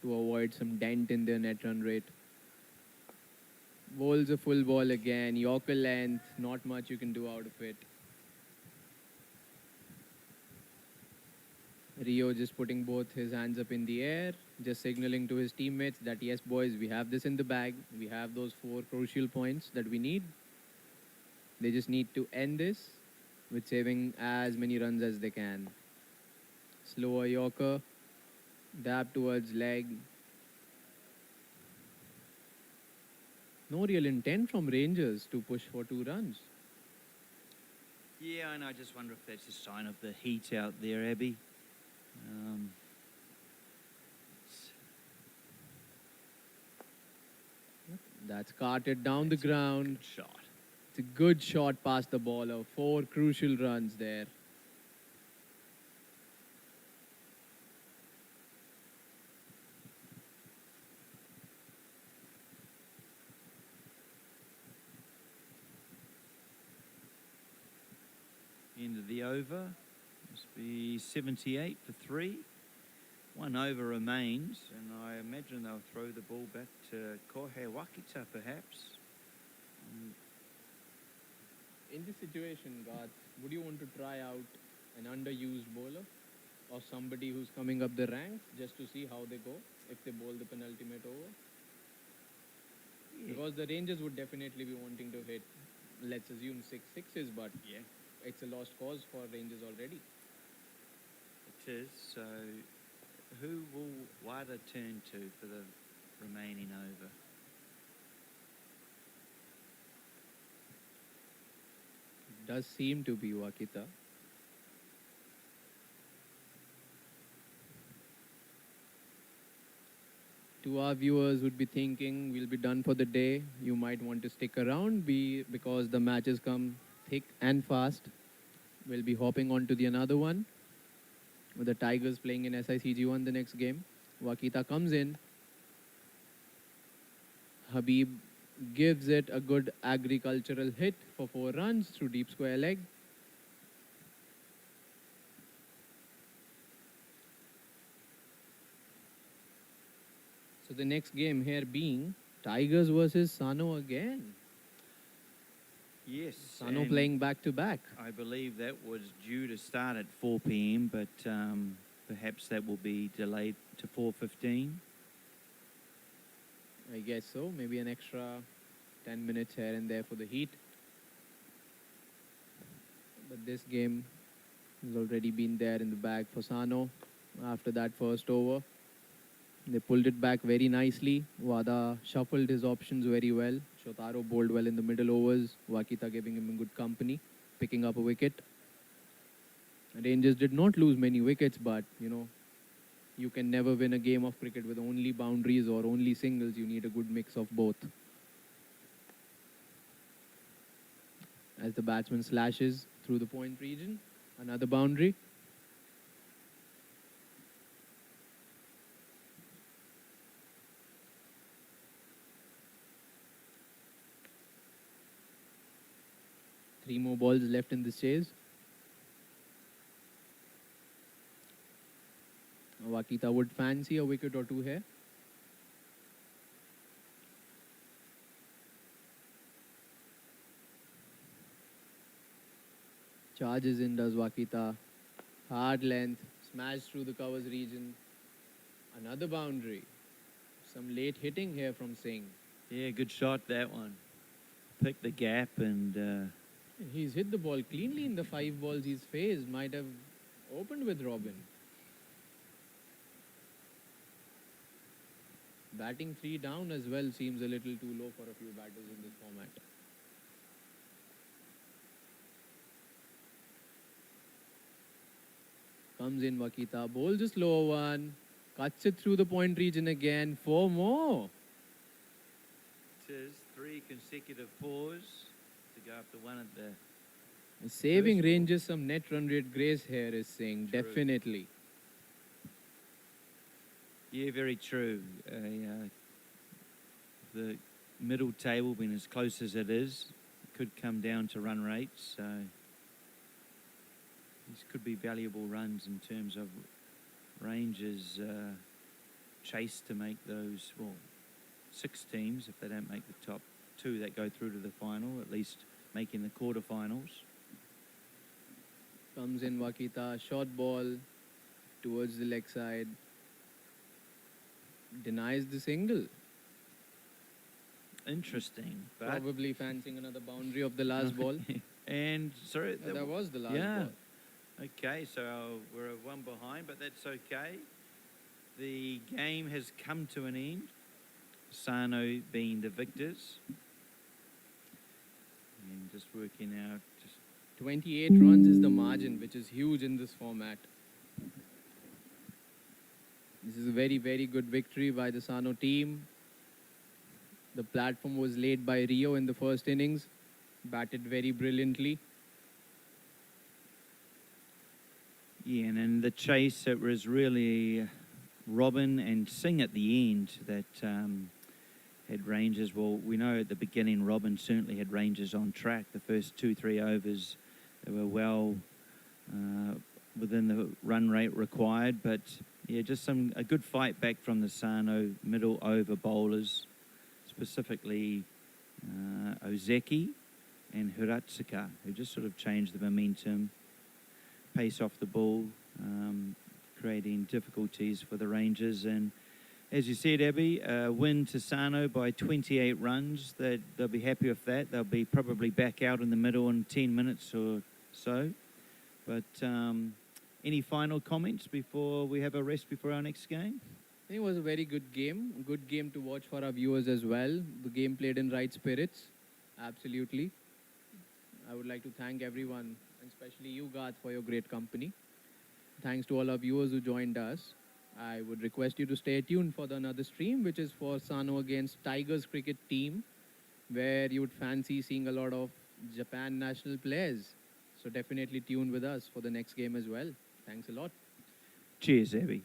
to avoid some dent in their net run rate. Bowls a full ball again, Yorker length, not much you can do out of it. Rio just putting both his hands up in the air, just signaling to his teammates that yes boys, we have this in the bag, we have those 4 crucial points that we need. They just need to end this with saving as many runs as they can. Slower Yorker, dab towards leg. No real intent from Rangers to push for 2 runs. Yeah, and I just wonder if that's a sign of the heat out there, Abby. That's carted down the ground. Good shot. It's a good shot past the bowler. 4 crucial runs there. End of the over. Must be 78 for 3. 1 over remains, and I imagine they'll throw the ball back to Kohei Wakita, perhaps. In this situation, Garth, would you want to try out an underused bowler or somebody who's coming up the ranks just to see how they go if they bowl the penultimate over? Yeah. Because the Rangers would definitely be wanting to hit, let's assume 6 sixes, but Yeah, it's a lost cause for Rangers already. it is. So, who will Wada turn to for the remaining over? It does seem to be Wakita. To our viewers would be thinking we'll be done for the day. You might want to stick around because the matches come thick and fast. We'll be hopping on to the another one with the Tigers playing in SICG1 the next game. Wakita comes in. Habib gives it a good agricultural hit for 4 runs through deep square leg. So the next game here being Tigers versus Sano again. Yes. Sano and playing back to back. I believe that was due to start at 4 p.m., but perhaps that will be delayed to 4:15. I guess so. Maybe an extra 10 minutes here and there for the heat. But this game has already been there in the bag for Sano after that first over. They pulled it back very nicely. Wada shuffled his options very well. Shotaro bowled well in the middle overs. Wakita giving him good company, picking up a wicket. Rangers did not lose many wickets, but, you can never win a game of cricket with only boundaries or only singles. You need a good mix of both. As the batsman slashes through the point region, another boundary. Three more balls left in this chase. Wakita would fancy a wicket or two here. Charges in does Wakita. Hard length, smash through the covers region. Another boundary. Some late hitting here from Singh. Yeah, good shot, that one. Picked the gap and... He's hit the ball cleanly in the 5 balls he's faced. Might have opened with Robin. Batting 3 down as well seems a little too low for a few batters in this format. Comes in Wakita, bowls a slow one, cuts it through the point region again, 4 more. It is 3 consecutive 4s to go up to 1 at the... Saving First ball. Rangers some net run rate grace here is saying, True. definitely. Yeah, very true. The middle table being as close as it is, could come down to run rates. So these could be valuable runs in terms of Rangers' chase to make those, 6 teams, if they don't make the top 2 that go through to the final, at least making the quarterfinals. Comes in Wakita, short ball towards the leg side. Denies the single. Interesting. But Probably fancying another boundary of the last ball. And, sorry, That was the last yeah. ball. Okay, so we're 1 behind, but that's okay. The game has come to an end. Sano being the victors. And just working out just 28 runs is the margin, which is huge in this format. This is a very, very good victory by the Sano team. The platform was laid by Rio in the first innings, batted very brilliantly. Yeah, and in the chase, it was really Robin and Singh at the end that had ranges. Well, we know at the beginning Robin certainly had ranges on track. The first 2-3 overs, they were well within the run rate required. But yeah, just a good fight back from the Sano middle over bowlers, specifically Ozeki and Hiratsuka, who just sort of changed the momentum, pace off the ball, creating difficulties for the Rangers. And as you said, Abby, win to Sano by 28 runs. They'll be happy with that. They'll be probably back out in the middle in 10 minutes or so. But any final comments before we have a rest before our next game? I think it was a very good game to watch for our viewers as well. The game played in right spirits, absolutely. I would like to thank everyone, and especially you, Garth, for your great company. Thanks to all our viewers who joined us. I would request you to stay tuned for another stream, which is for Sano against Tigers cricket team, where you would fancy seeing a lot of Japan national players. So definitely tune with us for the next game as well. Thanks a lot. Cheers, Abby.